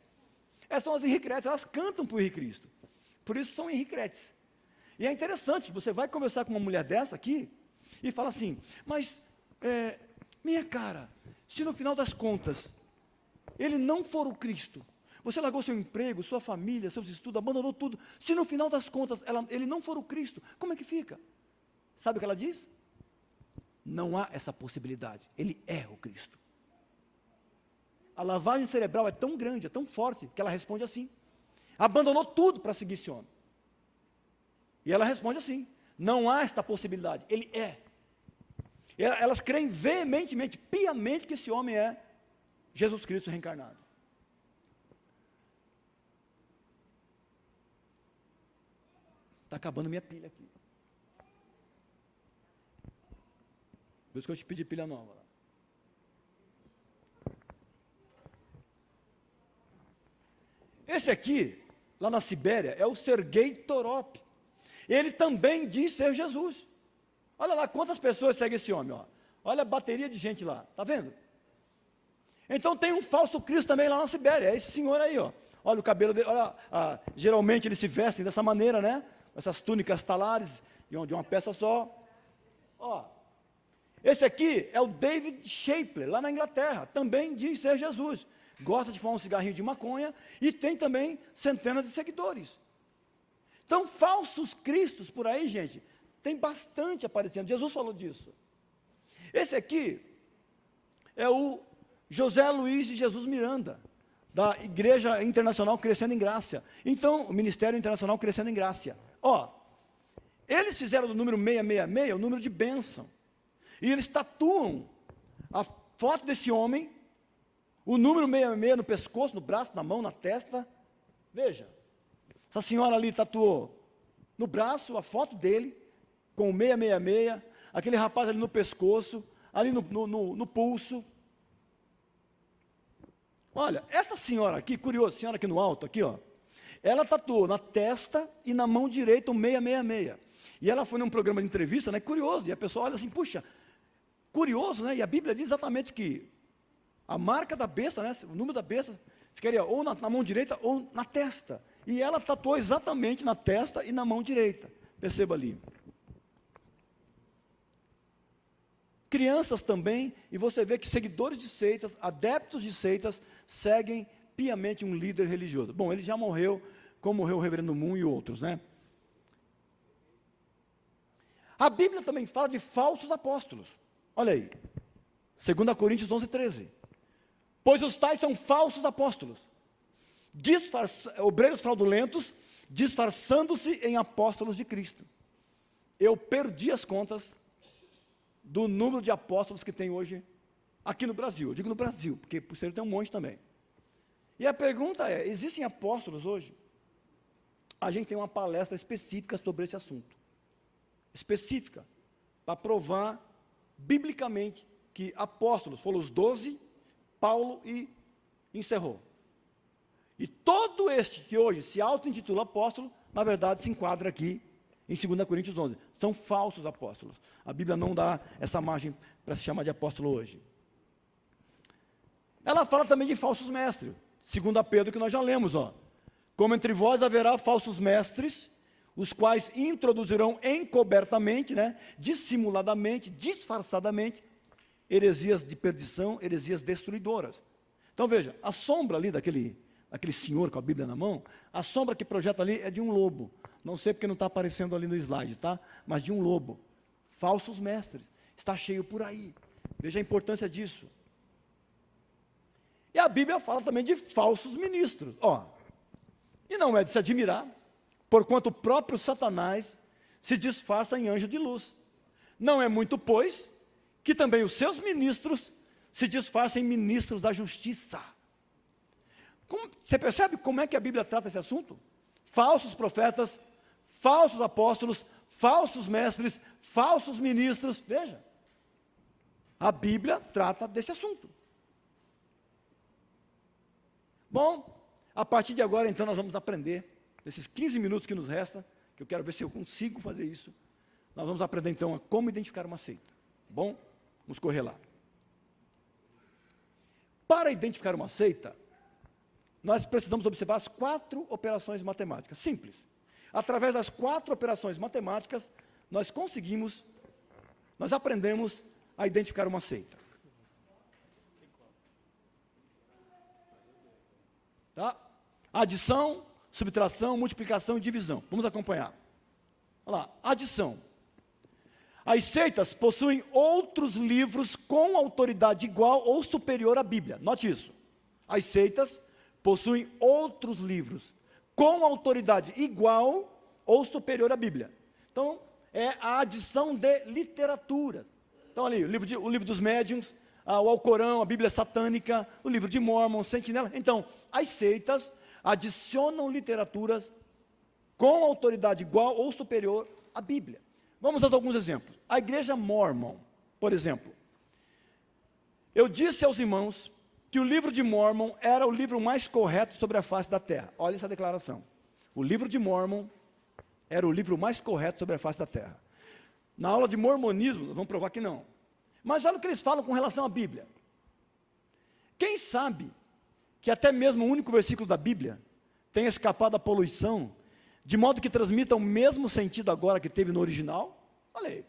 Essas são as Henricretes, elas cantam para o Henri Cristo. Por isso são Henricretes. E é interessante, você vai conversar com uma mulher dessa aqui, e fala assim, mas, minha cara, se no final das contas, ele não for o Cristo, você largou seu emprego, sua família, seus estudos, abandonou tudo, se no final das contas, ele não for o Cristo, como é que fica? Sabe o que ela diz? Não há essa possibilidade, ele é o Cristo. A lavagem cerebral é tão grande, é tão forte, que ela responde assim. abandonou tudo para seguir esse homem. E ela responde assim: não há esta possibilidade, ele é. Elas creem veementemente, piamente, que esse homem é Jesus Cristo reencarnado. Está acabando minha pilha aqui. Por isso que eu te pedi pilha nova. Esse aqui, lá na Sibéria, é o Sergei Torop. Ele também diz ser Jesus. Olha lá quantas pessoas seguem esse homem, ó. Olha a bateria de gente lá, tá vendo? Então tem um falso Cristo também lá na Sibéria, é esse senhor aí, ó. Olha o cabelo dele, olha, geralmente eles se vestem dessa maneira, né? Essas túnicas talares, de uma peça só. Ó, esse aqui é o David Shapler, lá na Inglaterra, também diz ser Jesus. Gosta de fumar um cigarrinho de maconha e tem também centenas de seguidores. Então, falsos cristos por aí, gente, tem bastante aparecendo. Jesus falou disso. Esse aqui é o José Luiz de Jesus Miranda, da Igreja Internacional Crescendo em Graça. Então, o Ministério Internacional Crescendo em Graça. Ó, eles fizeram do número 666 o número de bênção. E eles tatuam a foto desse homem, o número 666 no pescoço, no braço, na mão, na testa. Veja, essa senhora ali tatuou no braço a foto dele, com o 666, aquele rapaz ali no pescoço, ali no pulso. Olha, essa senhora aqui, curioso, senhora aqui no alto, aqui, ó, ela tatuou na testa e na mão direita o 666. E ela foi num programa de entrevista, né, curioso, e a pessoa olha assim, puxa, curioso, né, e a Bíblia diz exatamente que a marca da besta, né, o número da besta, ficaria ou na mão direita ou na testa. E ela tatuou exatamente na testa e na mão direita. Perceba ali. Crianças também, e você vê que seguidores de seitas, adeptos de seitas, seguem piamente um líder religioso. Bom, ele já morreu, como morreu o reverendo Moon e outros, né? A Bíblia também fala de falsos apóstolos. Olha aí, 2 Coríntios 11:13. Pois os tais são falsos apóstolos, obreiros fraudulentos, disfarçando-se em apóstolos de Cristo. Eu perdi as contas do número de apóstolos que tem hoje aqui no Brasil. Eu digo no Brasil, porque por ser tem um monte também. E a pergunta é, existem apóstolos hoje? A gente tem uma palestra específica sobre esse assunto. Específica, para provar biblicamente que apóstolos foram os 12, Paulo e encerrou. E todo este que hoje se auto-intitula apóstolo, na verdade se enquadra aqui em 2 Coríntios 11. São falsos apóstolos. A Bíblia não dá essa margem para se chamar de apóstolo hoje. Ela fala também de falsos mestres. 2 Pedro, que nós já lemos, ó. Como entre vós haverá falsos mestres, os quais introduzirão encobertamente, né, dissimuladamente, disfarçadamente, heresias de perdição, heresias destruidoras. Então veja, a sombra ali daquele senhor com a Bíblia na mão, a sombra que projeta ali é de um lobo. Não sei porque não está aparecendo ali no slide, tá? Mas de um lobo. Falsos mestres. Está cheio por aí. Veja a importância disso. E a Bíblia fala também de falsos ministros. Ó, e não é de se admirar, porquanto o próprio Satanás se disfarça em anjo de luz. Não é muito, pois, que também os seus ministros se disfarçam em ministros da justiça. Você percebe como é que a Bíblia trata esse assunto? Falsos profetas, falsos apóstolos, falsos mestres, falsos ministros. Veja, a Bíblia trata desse assunto. Bom, a partir de agora, então, nós vamos aprender, nesses 15 minutos que nos resta, que eu quero ver se eu consigo fazer isso, nós vamos aprender, então, a como identificar uma seita. Tá bom? Vamos correr lá. Para identificar uma seita, nós precisamos observar as 4 operações matemáticas, simples. Através das 4 operações matemáticas, nós aprendemos a identificar uma seita. Tá? Adição, subtração, multiplicação e divisão. Vamos acompanhar. Olha lá, adição. As seitas possuem outros livros com autoridade igual ou superior à Bíblia. Note isso. As seitas possuem outros livros com autoridade igual ou superior à Bíblia. Então, é a adição de literatura. Então, ali, o livro dos médiuns, o Alcorão, a Bíblia satânica, o livro de Mórmon, Sentinela. Então, as seitas adicionam literaturas com autoridade igual ou superior à Bíblia. Vamos a alguns exemplos. A igreja Mórmon, por exemplo. Eu disse aos irmãos que o livro de Mórmon era o livro mais correto sobre a face da terra. Olha essa declaração. O livro de Mórmon era o livro mais correto sobre a face da terra. Na aula de mormonismo, nós vamos provar que não. Mas olha o que eles falam com relação à Bíblia. Quem sabe que até mesmo o único versículo da Bíblia tenha escapado da poluição, de modo que transmita o mesmo sentido agora que teve no original? Olha aí.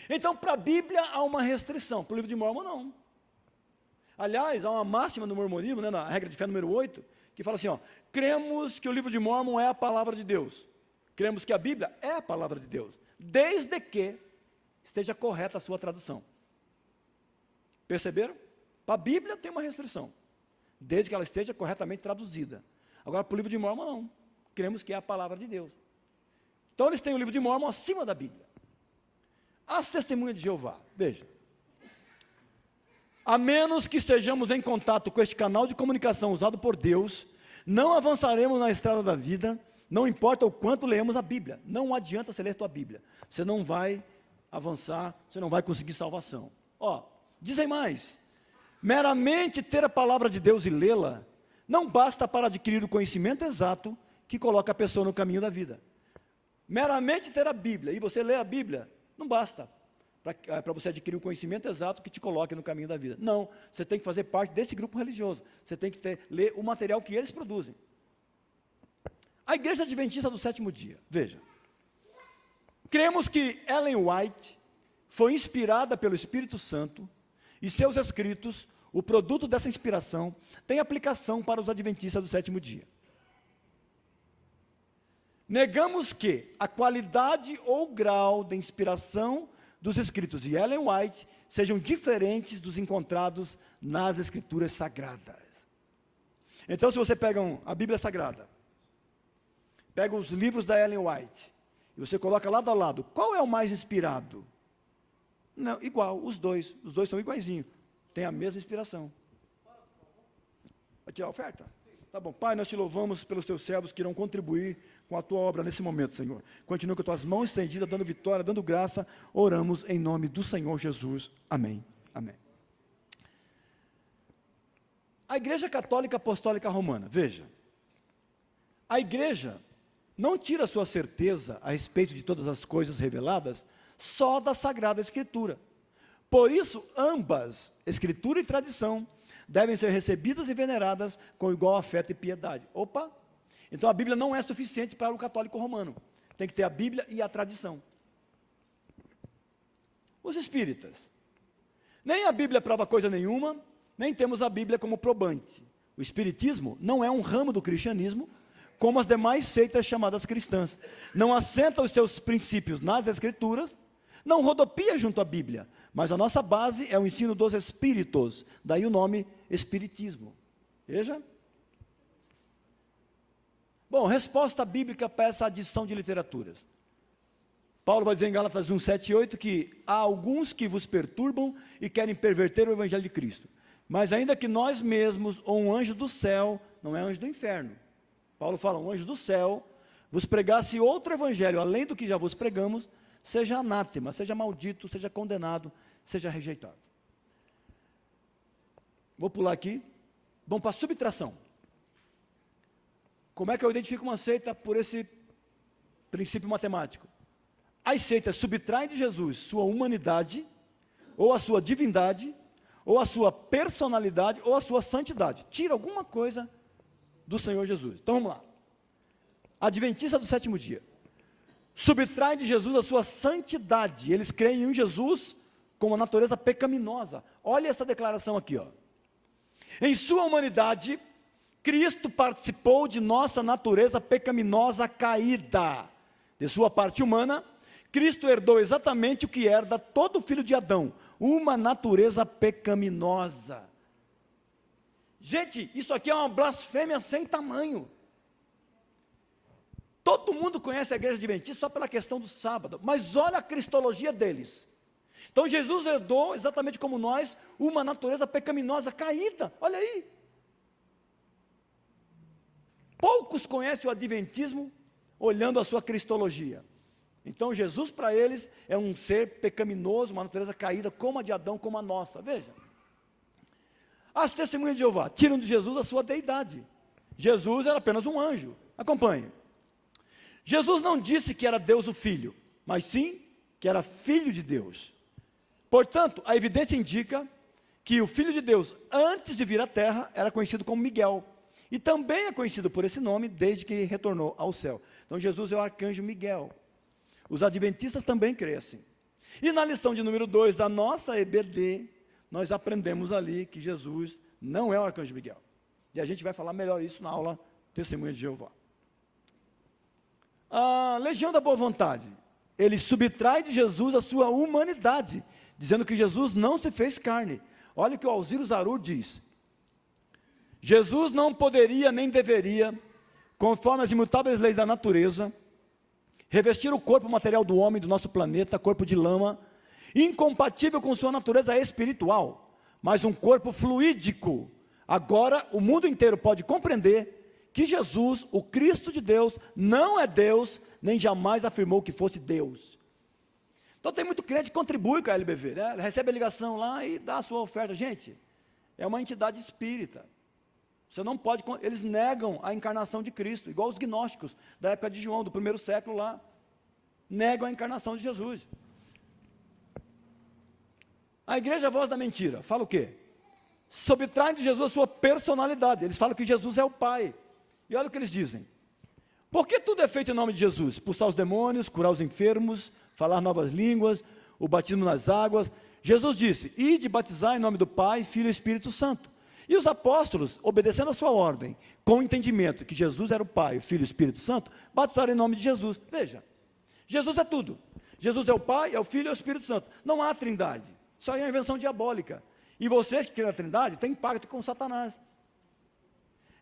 Então, para a Bíblia há uma restrição, para o livro de Mórmon não. Aliás, há uma máxima no mormonismo, na regra de fé número 8, que fala assim, cremos que o livro de Mórmon é a palavra de Deus. Cremos que a Bíblia é a palavra de Deus, desde que esteja correta a sua tradução. Perceberam? Para a Bíblia tem uma restrição, desde que ela esteja corretamente traduzida. Agora, para o livro de Mórmon, não. Cremos que é a palavra de Deus. Então, eles têm o livro de Mórmon acima da Bíblia. As testemunhas de Jeová, veja. A menos que estejamos em contato com este canal de comunicação usado por Deus, não avançaremos na estrada da vida, não importa o quanto leemos a Bíblia. Não adianta você ler a tua Bíblia. Você não vai avançar, você não vai conseguir salvação. Dizem mais. Meramente ter a palavra de Deus e lê-la, não basta para adquirir o conhecimento exato que coloca a pessoa no caminho da vida. Meramente ter a Bíblia, e você lê a Bíblia, não basta para você adquirir o conhecimento exato que te coloque no caminho da vida. Não, você tem que fazer parte desse grupo religioso. Você tem que ler o material que eles produzem. A Igreja Adventista do Sétimo Dia, veja. Cremos que Ellen White foi inspirada pelo Espírito Santo e seus escritos, o produto dessa inspiração, tem aplicação para os Adventistas do Sétimo Dia. Negamos que a qualidade ou grau de inspiração dos escritos de Ellen White sejam diferentes dos encontrados nas Escrituras Sagradas. Então, se você pega a Bíblia Sagrada, pega os livros da Ellen White, e você coloca lado a lado, qual é o mais inspirado? Não, igual, os dois são iguaizinhos, tem a mesma inspiração. Vai tirar a oferta? Tá bom. Pai, nós te louvamos pelos teus servos que irão contribuir com a tua obra nesse momento, Senhor. Continua com as tuas mãos estendidas, dando vitória, dando graça. Oramos em nome do Senhor Jesus. Amém. Amém. A Igreja Católica Apostólica Romana, veja. A Igreja não tira sua certeza a respeito de todas as coisas reveladas só da Sagrada Escritura. Por isso, ambas, Escritura e tradição, devem ser recebidas e veneradas com igual afeto e piedade. Opa! Então a Bíblia não é suficiente para o católico romano. Tem que ter a Bíblia e a tradição. Os espíritas. Nem a Bíblia prova coisa nenhuma, nem temos a Bíblia como probante. O espiritismo não é um ramo do cristianismo, como as demais seitas chamadas cristãs. Não assenta os seus princípios nas Escrituras, não rodopia junto à Bíblia, mas a nossa base é o ensino dos espíritos, daí o nome espiritismo. Veja. Bom, resposta bíblica para essa adição de literaturas. Paulo vai dizer em Gálatas 1, 7 e 8 que há alguns que vos perturbam e querem perverter o evangelho de Cristo. Mas ainda que nós mesmos, ou um anjo do céu, não é anjo do inferno. Paulo fala, um anjo do céu, vos pregasse outro evangelho, além do que já vos pregamos, seja anátema, seja maldito, seja condenado, seja rejeitado. Vou pular aqui. Vamos para a subtração. Como é que eu identifico uma seita? Por esse princípio matemático. As seitas subtraem de Jesus sua humanidade, ou a sua divindade, ou a sua personalidade, ou a sua santidade. Tira alguma coisa do Senhor Jesus. Então vamos lá. Adventista do sétimo dia. Subtrai de Jesus a sua santidade. Eles creem em Jesus com uma natureza pecaminosa. Olha essa declaração aqui, ó. Em sua humanidade, Cristo participou de nossa natureza pecaminosa caída. De sua parte humana, Cristo herdou exatamente o que herda todo filho de Adão, uma natureza pecaminosa. Gente, isso aqui é uma blasfêmia sem tamanho. Todo mundo conhece a igreja adventista só pela questão do sábado, mas olha a cristologia deles. Então Jesus herdou, exatamente como nós, uma natureza pecaminosa, caída, olha aí. Poucos conhecem o adventismo olhando a sua cristologia. Então Jesus para eles é um ser pecaminoso, uma natureza caída, como a de Adão, como a nossa. Veja, as testemunhas de Jeová tiram de Jesus a sua deidade. Jesus era apenas um anjo. Acompanhe. Jesus não disse que era Deus o Filho, mas sim que era Filho de Deus. Portanto, a evidência indica que o Filho de Deus, antes de vir à terra, era conhecido como Miguel. E também é conhecido por esse nome desde que retornou ao céu. Então Jesus é o arcanjo Miguel. Os adventistas também creem assim. E na lição de número 2 da nossa EBD, nós aprendemos ali que Jesus não é o arcanjo Miguel. E a gente vai falar melhor isso na aula Testemunha de Jeová. A Legião da Boa Vontade, ele subtrai de Jesus a sua humanidade, dizendo que Jesus não se fez carne. Olha o que o Alziro Zarur diz. Jesus não poderia nem deveria, conforme as imutáveis leis da natureza, revestir o corpo material do homem, do nosso planeta, corpo de lama, incompatível com sua natureza espiritual, mas um corpo fluídico. Agora, o mundo inteiro pode compreender que Jesus, o Cristo de Deus, não é Deus, nem jamais afirmou que fosse Deus. Então tem muito crente que contribui com a LBV, né? Recebe a ligação lá e dá a sua oferta. Gente, é uma entidade espírita. Você não pode, eles negam a encarnação de Cristo, igual os gnósticos da época de João, do primeiro século lá, negam a encarnação de Jesus. A igreja Voz da Mentira fala o quê? Subtrai de Jesus a sua personalidade. Eles falam que Jesus é o Pai. E olha o que eles dizem. Por que tudo é feito em nome de Jesus? Expulsar os demônios, curar os enfermos, falar novas línguas, o batismo nas águas. Jesus disse, ide batizar em nome do Pai, Filho e Espírito Santo. E os apóstolos, obedecendo a sua ordem, com o entendimento que Jesus era o Pai, o Filho e o Espírito Santo, batizaram em nome de Jesus. Veja, Jesus é tudo. Jesus é o Pai, é o Filho e é o Espírito Santo. Não há trindade. Isso aí é uma invenção diabólica. E vocês que querem a trindade, têm pacto com Satanás.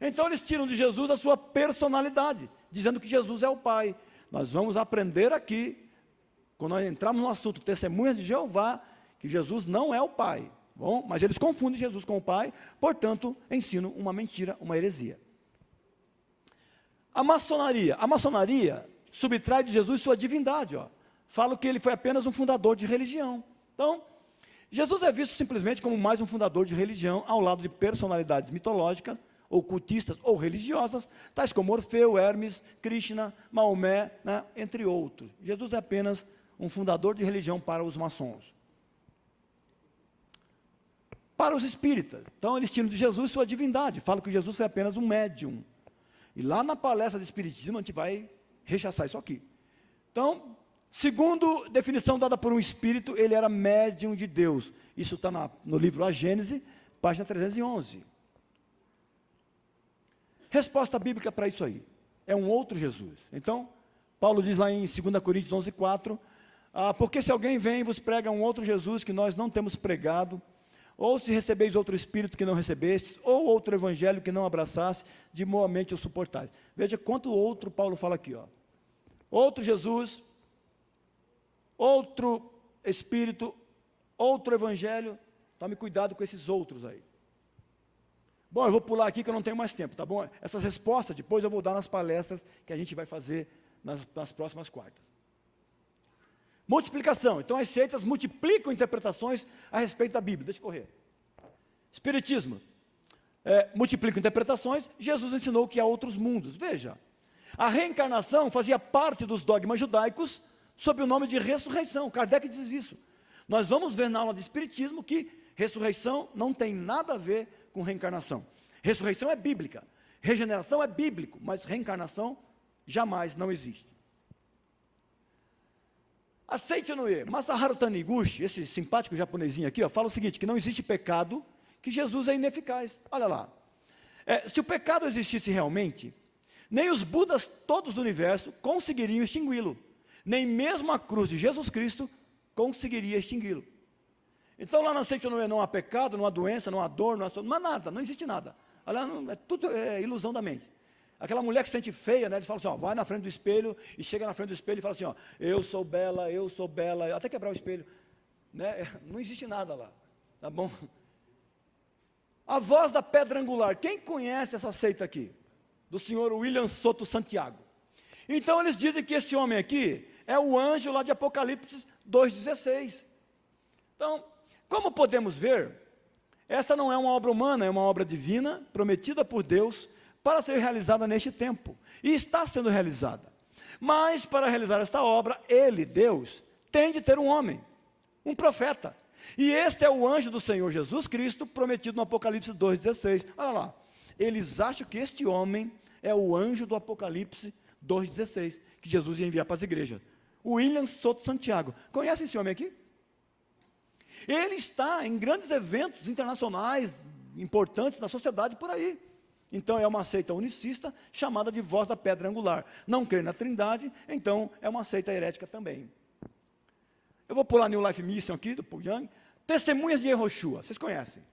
Então eles tiram de Jesus a sua personalidade, dizendo que Jesus é o Pai. Nós vamos aprender aqui, quando nós entrarmos no assunto Testemunhas de Jeová, que Jesus não é o Pai. Bom, mas eles confundem Jesus com o Pai, portanto, ensinam uma mentira, uma heresia. A maçonaria subtrai de Jesus sua divindade. Fala que ele foi apenas um fundador de religião. Então, Jesus é visto simplesmente como mais um fundador de religião, ao lado de personalidades mitológicas, ocultistas ou religiosas, tais como Orfeu, Hermes, Krishna, Maomé, né, entre outros. Jesus é apenas um fundador de religião para os maçons. Para os espíritas, então eles tiram de Jesus sua divindade, falam que Jesus foi apenas um médium. E lá na palestra de espiritismo a gente vai rechaçar isso aqui. Então, segundo definição dada por um espírito, ele era médium de Deus. Isso está no livro A Gênese, página 311. Resposta bíblica para isso aí, é um outro Jesus. Então, Paulo diz lá em 2 Coríntios 11:4, porque se alguém vem e vos prega um outro Jesus que nós não temos pregado, ou se recebeis outro espírito que não recebestes, ou outro evangelho que não abraçaste, de moamente o suportais. Veja quanto outro Paulo fala aqui, outro Jesus, outro espírito, outro evangelho. Tome cuidado com esses outros aí. Bom, eu vou pular aqui que eu não tenho mais tempo, tá bom? Essas respostas depois eu vou dar nas palestras que a gente vai fazer nas próximas quartas. Multiplicação. Então as seitas multiplicam interpretações a respeito da Bíblia. Deixa eu correr. Espiritismo. Multiplica interpretações. Jesus ensinou que há outros mundos. Veja, a reencarnação fazia parte dos dogmas judaicos sob o nome de ressurreição. Kardec diz isso. Nós vamos ver na aula de Espiritismo que ressurreição não tem nada a ver com reencarnação. Ressurreição é bíblica, regeneração é bíblico, mas reencarnação jamais não existe. Aceite ou não é? Masaharu Taniguchi, esse simpático japonesinho aqui, fala o seguinte, que não existe pecado, que Jesus é ineficaz. Olha lá, se o pecado existisse realmente, nem os Budas todos do universo conseguiriam extingui-lo, nem mesmo a cruz de Jesus Cristo conseguiria extingui-lo. Então lá na Aceite ou não é, não há pecado, não há doença, não há dor, não há nada, não existe nada. Tudo é ilusão da mente. Aquela mulher que se sente feia, né? Eles falam assim, ó, vai na frente do espelho, e chega na frente do espelho e fala assim, ó, eu sou bela, até quebrar o espelho. Né? Não existe nada lá, tá bom? A voz da pedra angular, quem conhece essa seita aqui? Do senhor William Soto Santiago. Então eles dizem que esse homem aqui é o anjo lá de Apocalipse 2,16. Então, como podemos ver, essa não é uma obra humana, é uma obra divina, prometida por Deus, para ser realizada neste tempo, e está sendo realizada. Mas, para realizar esta obra, ele, Deus, tem de ter um homem, um profeta, e este é o anjo do Senhor Jesus Cristo, prometido no Apocalipse 2,16, olha lá, eles acham que este homem é o anjo do Apocalipse 2,16, que Jesus ia enviar para as igrejas, William Soto Santiago, conhece esse homem aqui? Ele está em grandes eventos internacionais, importantes da sociedade por aí. Então é uma seita unicista, chamada de voz da pedra angular. Não crê na trindade, então é uma seita herética também. Eu vou pular New Life Mission aqui, do Paul Young. Testemunhas de Yehoshua, vocês conhecem?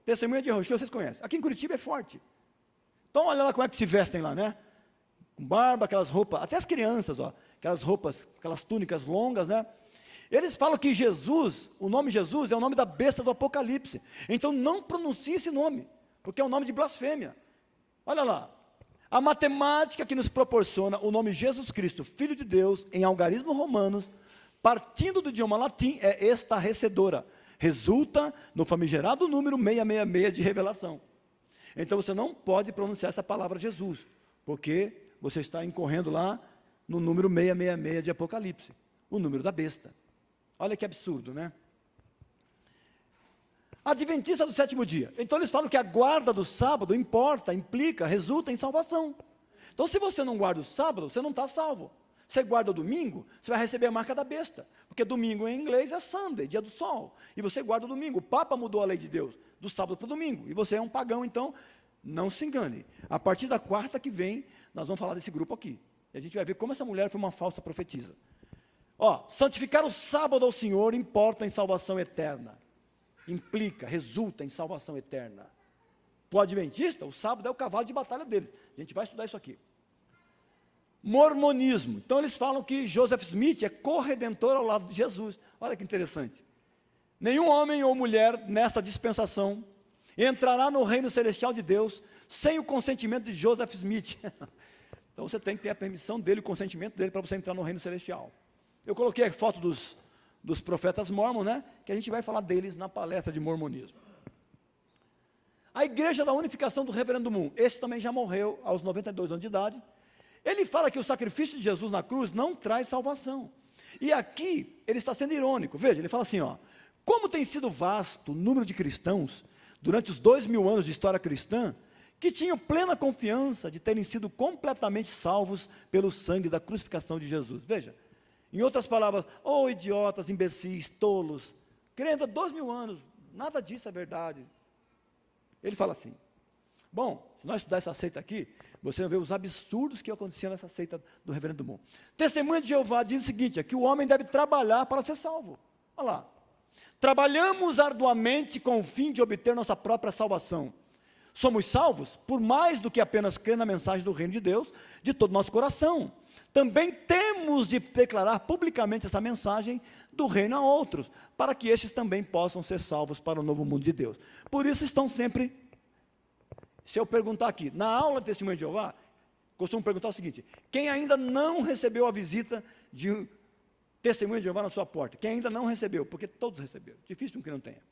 Testemunhas de Yehoshua, vocês conhecem? Aqui em Curitiba é forte. Então olha lá como é que se vestem lá, né? Com barba, aquelas roupas, até as crianças, ó, aquelas roupas, aquelas túnicas longas, né? Eles falam que Jesus, o nome Jesus é o nome da besta do Apocalipse. Então não pronuncie esse nome, porque é um nome de blasfêmia. Olha lá, a matemática que nos proporciona o nome Jesus Cristo, Filho de Deus, em algarismo romanos, partindo do idioma latim, é estarrecedora. Resulta no famigerado número 666 de revelação. Então você não pode pronunciar essa palavra Jesus, porque você está incorrendo lá no número 666 de Apocalipse, o número da besta. Olha que absurdo, né? Adventista do sétimo dia. Então eles falam que a guarda do sábado implica, resulta em salvação. Então se você não guarda o sábado, você não está salvo. Você guarda o domingo, você vai receber a marca da besta. Porque domingo em inglês é Sunday, dia do sol. E você guarda o domingo. O Papa mudou a lei de Deus, do sábado para o domingo. E você é um pagão, então não se engane. A partir da quarta que vem, nós vamos falar desse grupo aqui. E a gente vai ver como essa mulher foi uma falsa profetisa. Ó, santificar o sábado ao Senhor importa em salvação eterna. Implica, resulta em salvação eterna. Para o adventista, o sábado é o cavalo de batalha deles. A gente vai estudar isso aqui. Mormonismo. Então eles falam que Joseph Smith é corredentor ao lado de Jesus. Olha que interessante. Nenhum homem ou mulher nesta dispensação entrará no reino celestial de Deus sem o consentimento de Joseph Smith. Então você tem que ter a permissão dele, o consentimento dele para você entrar no reino celestial. Eu coloquei a foto dos profetas mormons, né? Que a gente vai falar deles na palestra de mormonismo. A Igreja da Unificação do Reverendo Moon, esse também já morreu aos 92 anos de idade. Ele fala que o sacrifício de Jesus na cruz não traz salvação. E aqui ele está sendo irônico. Veja, ele fala assim, ó, como tem sido vasto o número de cristãos durante os 2000 anos de história cristã que tinham plena confiança de terem sido completamente salvos pelo sangue da crucificação de Jesus. Veja, em outras palavras, oh idiotas, imbecis, tolos, crendo há 2000 anos, nada disso é verdade. Ele fala assim, bom, se nós estudar essa seita aqui, você vai ver os absurdos que aconteciam nessa seita do Reverendo Moon. Testemunha de Jeová diz o seguinte, é que o homem deve trabalhar para ser salvo. Olha lá, trabalhamos arduamente com o fim de obter nossa própria salvação. Somos salvos por mais do que apenas crer na mensagem do reino de Deus, de todo o nosso coração. Também temos de declarar publicamente essa mensagem do reino a outros, para que estes também possam ser salvos para o novo mundo de Deus. Por isso estão sempre, se eu perguntar aqui, na aula de Testemunho de Jeová, costumo perguntar o seguinte, quem ainda não recebeu a visita de Testemunho de Jeová na sua porta? Quem ainda não recebeu? Porque todos receberam, difícil que não tenha.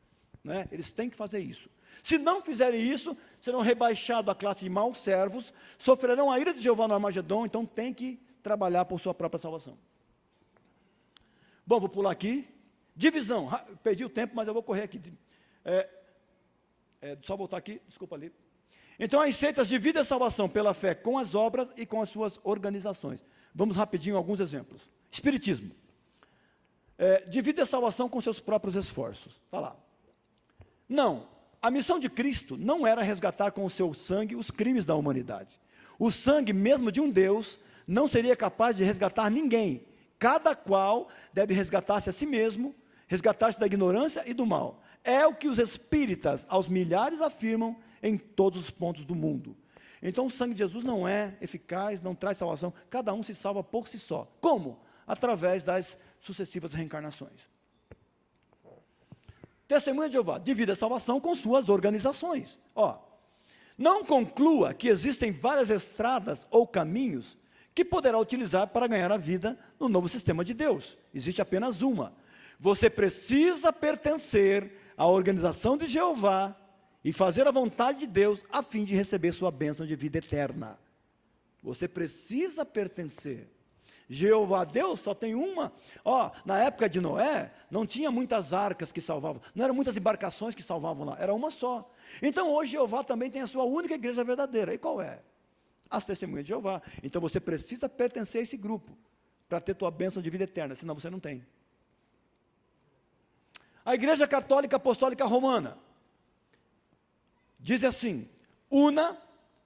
Né? Eles têm que fazer isso. Se não fizerem isso, serão rebaixados à classe de maus servos, sofrerão a ira de Jeová no Armagedon, então tem que trabalhar por sua própria salvação. Bom, vou pular aqui. Divisão. Perdi o tempo, mas eu vou correr aqui. Só voltar aqui, desculpa ali. Então as seitas dividem a salvação pela fé com as obras e com as suas organizações. Vamos rapidinho alguns exemplos. Espiritismo. Divide a salvação com seus próprios esforços. Está lá. Não, a missão de Cristo não era resgatar com o seu sangue os crimes da humanidade. O sangue mesmo de um Deus não seria capaz de resgatar ninguém. Cada qual deve resgatar-se a si mesmo, resgatar-se da ignorância e do mal. É o que os espíritas aos milhares afirmam em todos os pontos do mundo. Então o sangue de Jesus não é eficaz, não traz salvação, cada um se salva por si só. Como? Através das sucessivas reencarnações. Testemunha de Jeová divide a salvação com suas organizações. Não conclua que existem várias estradas ou caminhos que poderá utilizar para ganhar a vida no novo sistema de Deus. Existe apenas uma. Você precisa pertencer à organização de Jeová e fazer a vontade de Deus a fim de receber sua bênção de vida eterna. Você precisa pertencer. Jeová, Deus, só tem uma. Na época de Noé, não tinha muitas arcas que salvavam, não eram muitas embarcações que salvavam lá, era uma só. Então hoje Jeová também tem a sua única igreja verdadeira. E qual é? As testemunhas de Jeová. Então você precisa pertencer a esse grupo para ter tua bênção de vida eterna, senão você não tem. A Igreja Católica Apostólica Romana diz assim: una,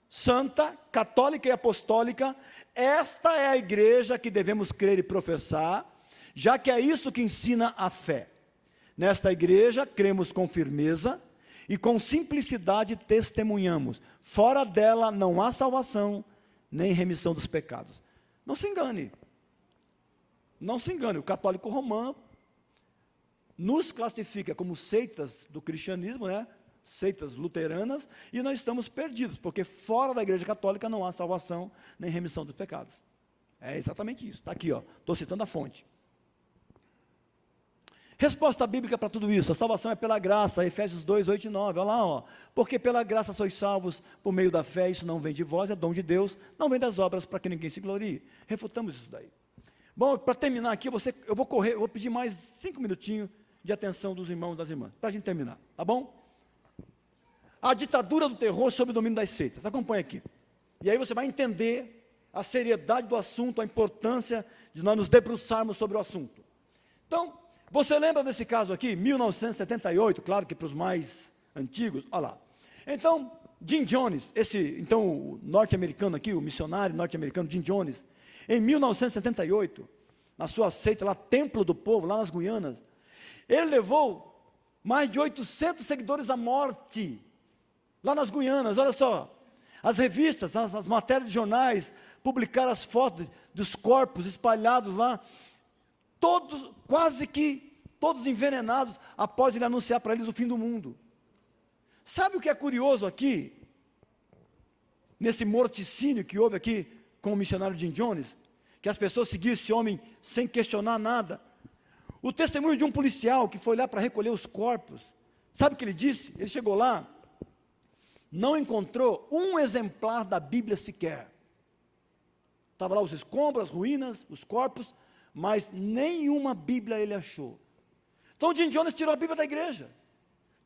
santa, católica e apostólica, esta é a igreja que devemos crer e professar, já que é isso que ensina a fé. Nesta igreja cremos com firmeza e com simplicidade testemunhamos. Fora dela não há salvação, nem remissão dos pecados. Não se engane. Não se engane, o católico romano nos classifica como seitas do cristianismo, seitas luteranas, e nós estamos perdidos, porque fora da igreja católica não há salvação, nem remissão dos pecados. É exatamente isso, está aqui, estou citando a fonte. Resposta bíblica para tudo isso: a salvação é pela graça, Efésios 2, 8 e 9, olha lá, porque pela graça sois salvos por meio da fé, isso não vem de vós, é dom de Deus, não vem das obras para que ninguém se glorie. Refutamos isso daí. Bom, para terminar aqui, eu vou pedir mais 5 minutinhos de atenção dos irmãos e das irmãs, para a gente terminar, tá bom? A ditadura do terror sob o domínio das seitas, acompanha aqui. E aí você vai entender a seriedade do assunto, a importância de nós nos debruçarmos sobre o assunto. Então, você lembra desse caso aqui, 1978, claro que para os mais antigos, olha lá. Então, Jim Jones, o norte-americano aqui, o missionário norte-americano Jim Jones, em 1978, na sua seita lá, Templo do Povo, lá nas Guianas, ele levou mais de 800 seguidores à morte, lá nas Guianas. Olha só, as revistas, as matérias de jornais, publicaram as fotos dos corpos espalhados lá, todos, quase que todos envenenados, após ele anunciar para eles o fim do mundo. Sabe o que é curioso aqui, nesse morticínio que houve aqui com o missionário Jim Jones? Que as pessoas seguiam esse homem sem questionar nada. O testemunho de um policial que foi lá para recolher os corpos, sabe o que ele disse? Ele chegou lá, não encontrou um exemplar da Bíblia sequer. Estava lá os escombros, as ruínas, os corpos, mas nenhuma Bíblia ele achou. Então Jim Jones tirou a Bíblia da igreja.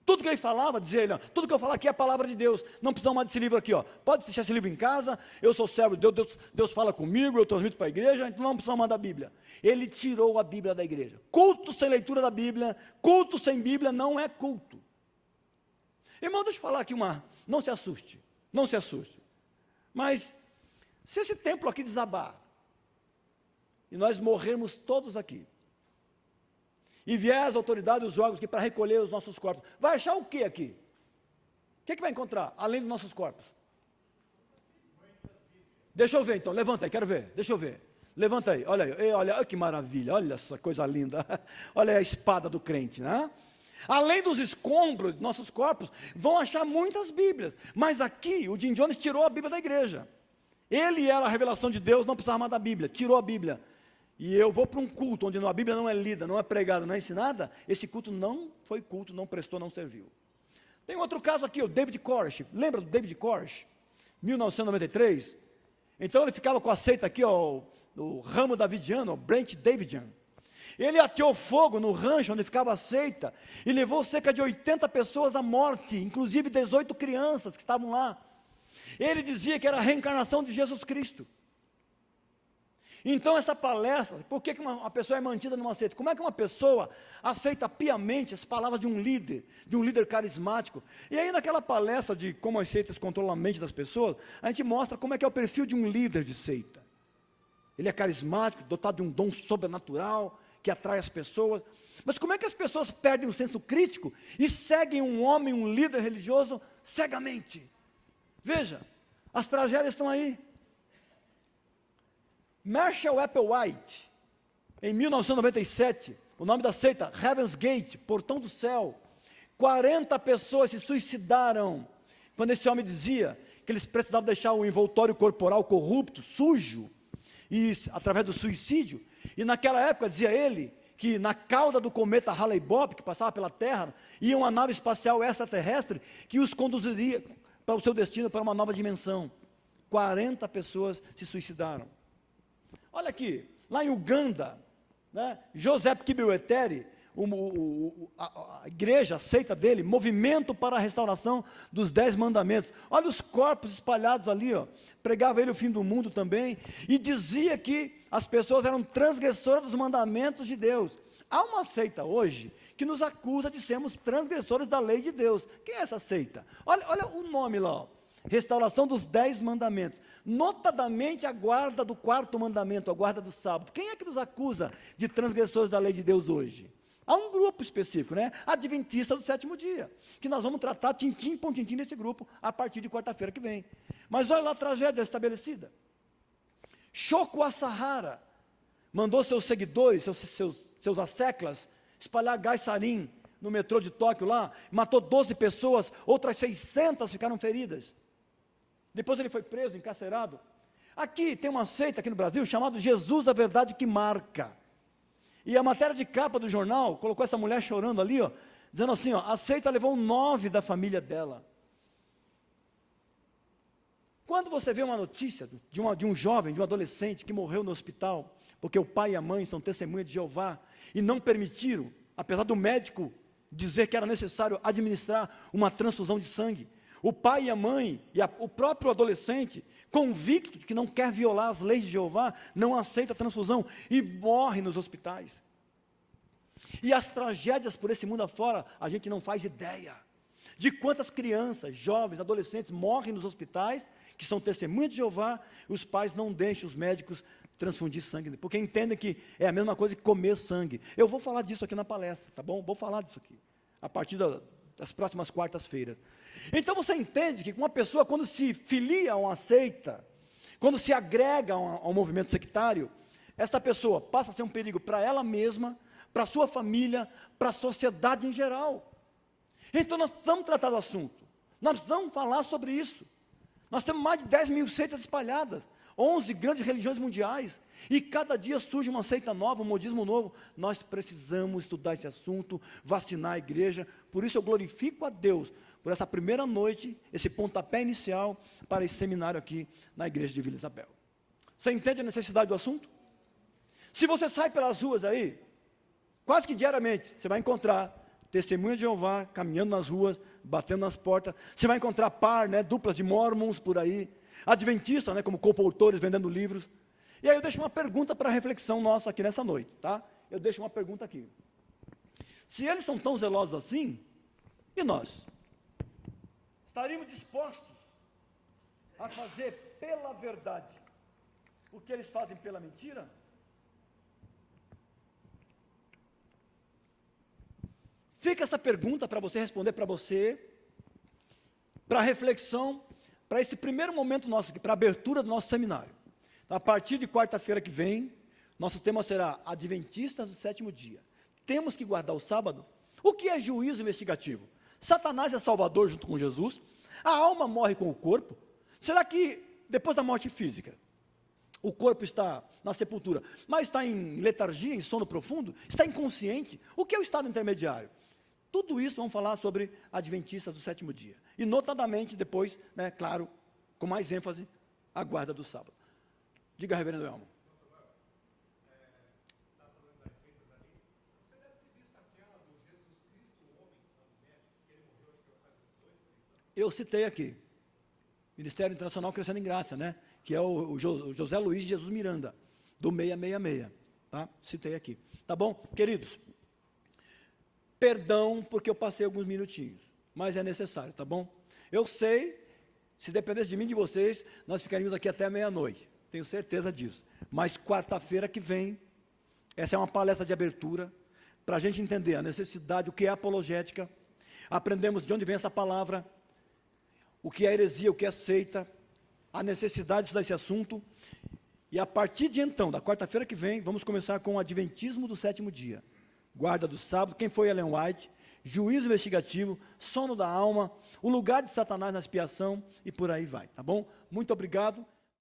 Tudo que ele falava, dizia ele, tudo que eu falar aqui é a palavra de Deus, não precisamos mais desse livro aqui, pode deixar esse livro em casa, eu sou servo de Deus, Deus fala comigo, eu transmito para a igreja, então não precisamos mais da Bíblia. Ele tirou a Bíblia da igreja. Culto sem leitura da Bíblia, culto sem Bíblia não é culto. Irmão, deixa eu falar aqui não se assuste, mas se esse templo aqui desabar, e nós morrermos todos aqui, e vier as autoridades, os órgãos aqui para recolher os nossos corpos, vai achar o que aqui? O que vai encontrar, além dos nossos corpos? Deixa eu ver então, levanta aí, quero ver, deixa eu ver. Levanta aí, olha aí, olha que maravilha, olha essa coisa linda, olha a espada do crente, né? Além dos escombros de nossos corpos, vão achar muitas Bíblias, mas aqui o Jim Jones tirou a Bíblia da igreja. Ele era a revelação de Deus, não precisava mais da Bíblia, tirou a Bíblia. E eu vou para um culto onde a Bíblia não é lida, não é pregada, não é ensinada, esse culto não foi culto, não prestou, não serviu. Tem outro caso aqui, o David Koresh, lembra do David Koresh? 1993, então ele ficava com a seita aqui, o ramo davidiano, o Branch Davidian. Ele ateou fogo no rancho onde ficava a seita, e levou cerca de 80 pessoas à morte, inclusive 18 crianças que estavam lá. Ele dizia que era a reencarnação de Jesus Cristo. Então essa palestra, por que uma pessoa é mantida numa seita? Como é que uma pessoa aceita piamente as palavras de um líder carismático? E aí naquela palestra de como as seitas controlam a mente das pessoas, a gente mostra como é que é o perfil de um líder de seita. Ele é carismático, dotado de um dom sobrenatural, que atrai as pessoas. Mas como é que as pessoas perdem o senso crítico e seguem um homem, um líder religioso, cegamente? Veja, As tragédias estão aí. Marshall Applewhite, em 1997, o nome da seita, Heaven's Gate, Portão do Céu, 40 pessoas se suicidaram, quando esse homem dizia que eles precisavam deixar o envoltório corporal corrupto, sujo, e através do suicídio, e naquela época, dizia ele, que na cauda do cometa Halley-Bopp, que passava pela Terra, ia uma nave espacial extraterrestre, que os conduziria para o seu destino, para uma nova dimensão. 40 pessoas se suicidaram. Olha aqui, lá em Uganda, né, Joseph Kibwetere, a igreja, a seita dele, Movimento para a Restauração dos 10 Mandamentos. Olha os corpos espalhados ali, ó. Pregava ele o fim do mundo também, e dizia que as pessoas eram transgressoras dos mandamentos de Deus. Há uma seita hoje que nos acusa de sermos transgressores da lei de Deus. Quem é essa seita? Olha o nome lá, ó. Restauração dos 10 mandamentos, notadamente a guarda do 4º mandamento, a guarda do sábado. Quem é que nos acusa de transgressores da lei de Deus hoje? Há um grupo específico, né? Adventista do 7º dia, que nós vamos tratar tintim por tintim desse grupo a partir de quarta-feira que vem. Mas olha lá a tragédia estabelecida. Shoko Asahara mandou seus seguidores, seus asseclas, espalhar gás sarin no metrô de Tóquio lá, matou 12 pessoas, outras 600 ficaram feridas. Depois ele foi preso, encarcerado. Aqui tem uma seita aqui no Brasil chamada Jesus, a Verdade que Marca. E a matéria de capa do jornal colocou essa mulher chorando ali, ó, dizendo assim, ó, a seita levou 9 da família dela. Quando você vê uma notícia de um jovem, de um adolescente que morreu no hospital, porque o pai e a mãe são testemunhas de Jeová, e não permitiram, apesar do médico dizer que era necessário administrar uma transfusão de sangue, o pai e a mãe, o próprio adolescente, convicto de que não quer violar as leis de Jeová, não aceita a transfusão e morre nos hospitais. E as tragédias por esse mundo afora, a gente não faz ideia de quantas crianças, jovens, adolescentes morrem nos hospitais, que são testemunhas de Jeová, e os pais não deixam os médicos transfundir sangue, porque entendem que é a mesma coisa que comer sangue. Eu vou falar disso aqui na palestra, tá bom? Vou falar disso aqui, a partir das próximas quartas-feiras. Então você entende que uma pessoa, quando se filia a uma seita, quando se agrega a um movimento sectário, essa pessoa passa a ser um perigo para ela mesma, para a sua família, para a sociedade em geral. Então nós precisamos tratar do assunto, nós precisamos falar sobre isso. Nós temos mais de 10 mil seitas espalhadas, 11 grandes religiões mundiais, e cada dia surge uma seita nova, um modismo novo. Nós precisamos estudar esse assunto, vacinar a igreja. Por isso eu glorifico a Deus por essa primeira noite, esse pontapé inicial para esse seminário aqui na igreja de Vila Isabel. Você entende a necessidade do assunto? Se você sai pelas ruas aí, quase que diariamente, você vai encontrar testemunhas de Jeová caminhando nas ruas, batendo nas portas. Você vai encontrar duplas de mormons por aí, adventistas, como comportores vendendo livros. E aí eu deixo uma pergunta para a reflexão nossa aqui nessa noite, tá? Eu deixo uma pergunta aqui. Se eles são tão zelosos assim, e nós? Estaríamos dispostos a fazer pela verdade o que eles fazem pela mentira? Fica essa pergunta para você responder para você, para reflexão, para esse primeiro momento nosso aqui, para a abertura do nosso seminário. A partir de quarta-feira que vem, nosso tema será Adventistas do 7º dia. Temos que guardar o sábado? O que é juízo investigativo? Satanás é salvador junto com Jesus? A alma morre com o corpo? Será que depois da morte física, o corpo está na sepultura, mas está em letargia, em sono profundo? Está inconsciente? O que é o estado intermediário? Tudo isso vamos falar sobre Adventistas do 7º dia. E notadamente depois, claro, com mais ênfase, a guarda do sábado. Diga, reverendo Elmo. Eu citei aqui, Ministério Internacional Crescendo em Graça, que é o José Luiz de Jesus Miranda, do 666, tá? Citei aqui, tá bom? Queridos, perdão porque eu passei alguns minutinhos, mas é necessário, tá bom? Eu sei, se dependesse de mim e de vocês, nós ficaríamos aqui até meia-noite, tenho certeza disso, mas quarta-feira que vem, essa é uma palestra de abertura, para a gente entender a necessidade, o que é apologética, aprendemos de onde vem essa palavra, o que é heresia, o que é seita, a necessidade de estudar esse assunto. E a partir de então, da quarta-feira que vem, vamos começar com o Adventismo do sétimo dia. Guarda do sábado, quem foi Ellen White, juízo investigativo, sono da alma, o lugar de Satanás na expiação e por aí vai, tá bom? Muito obrigado.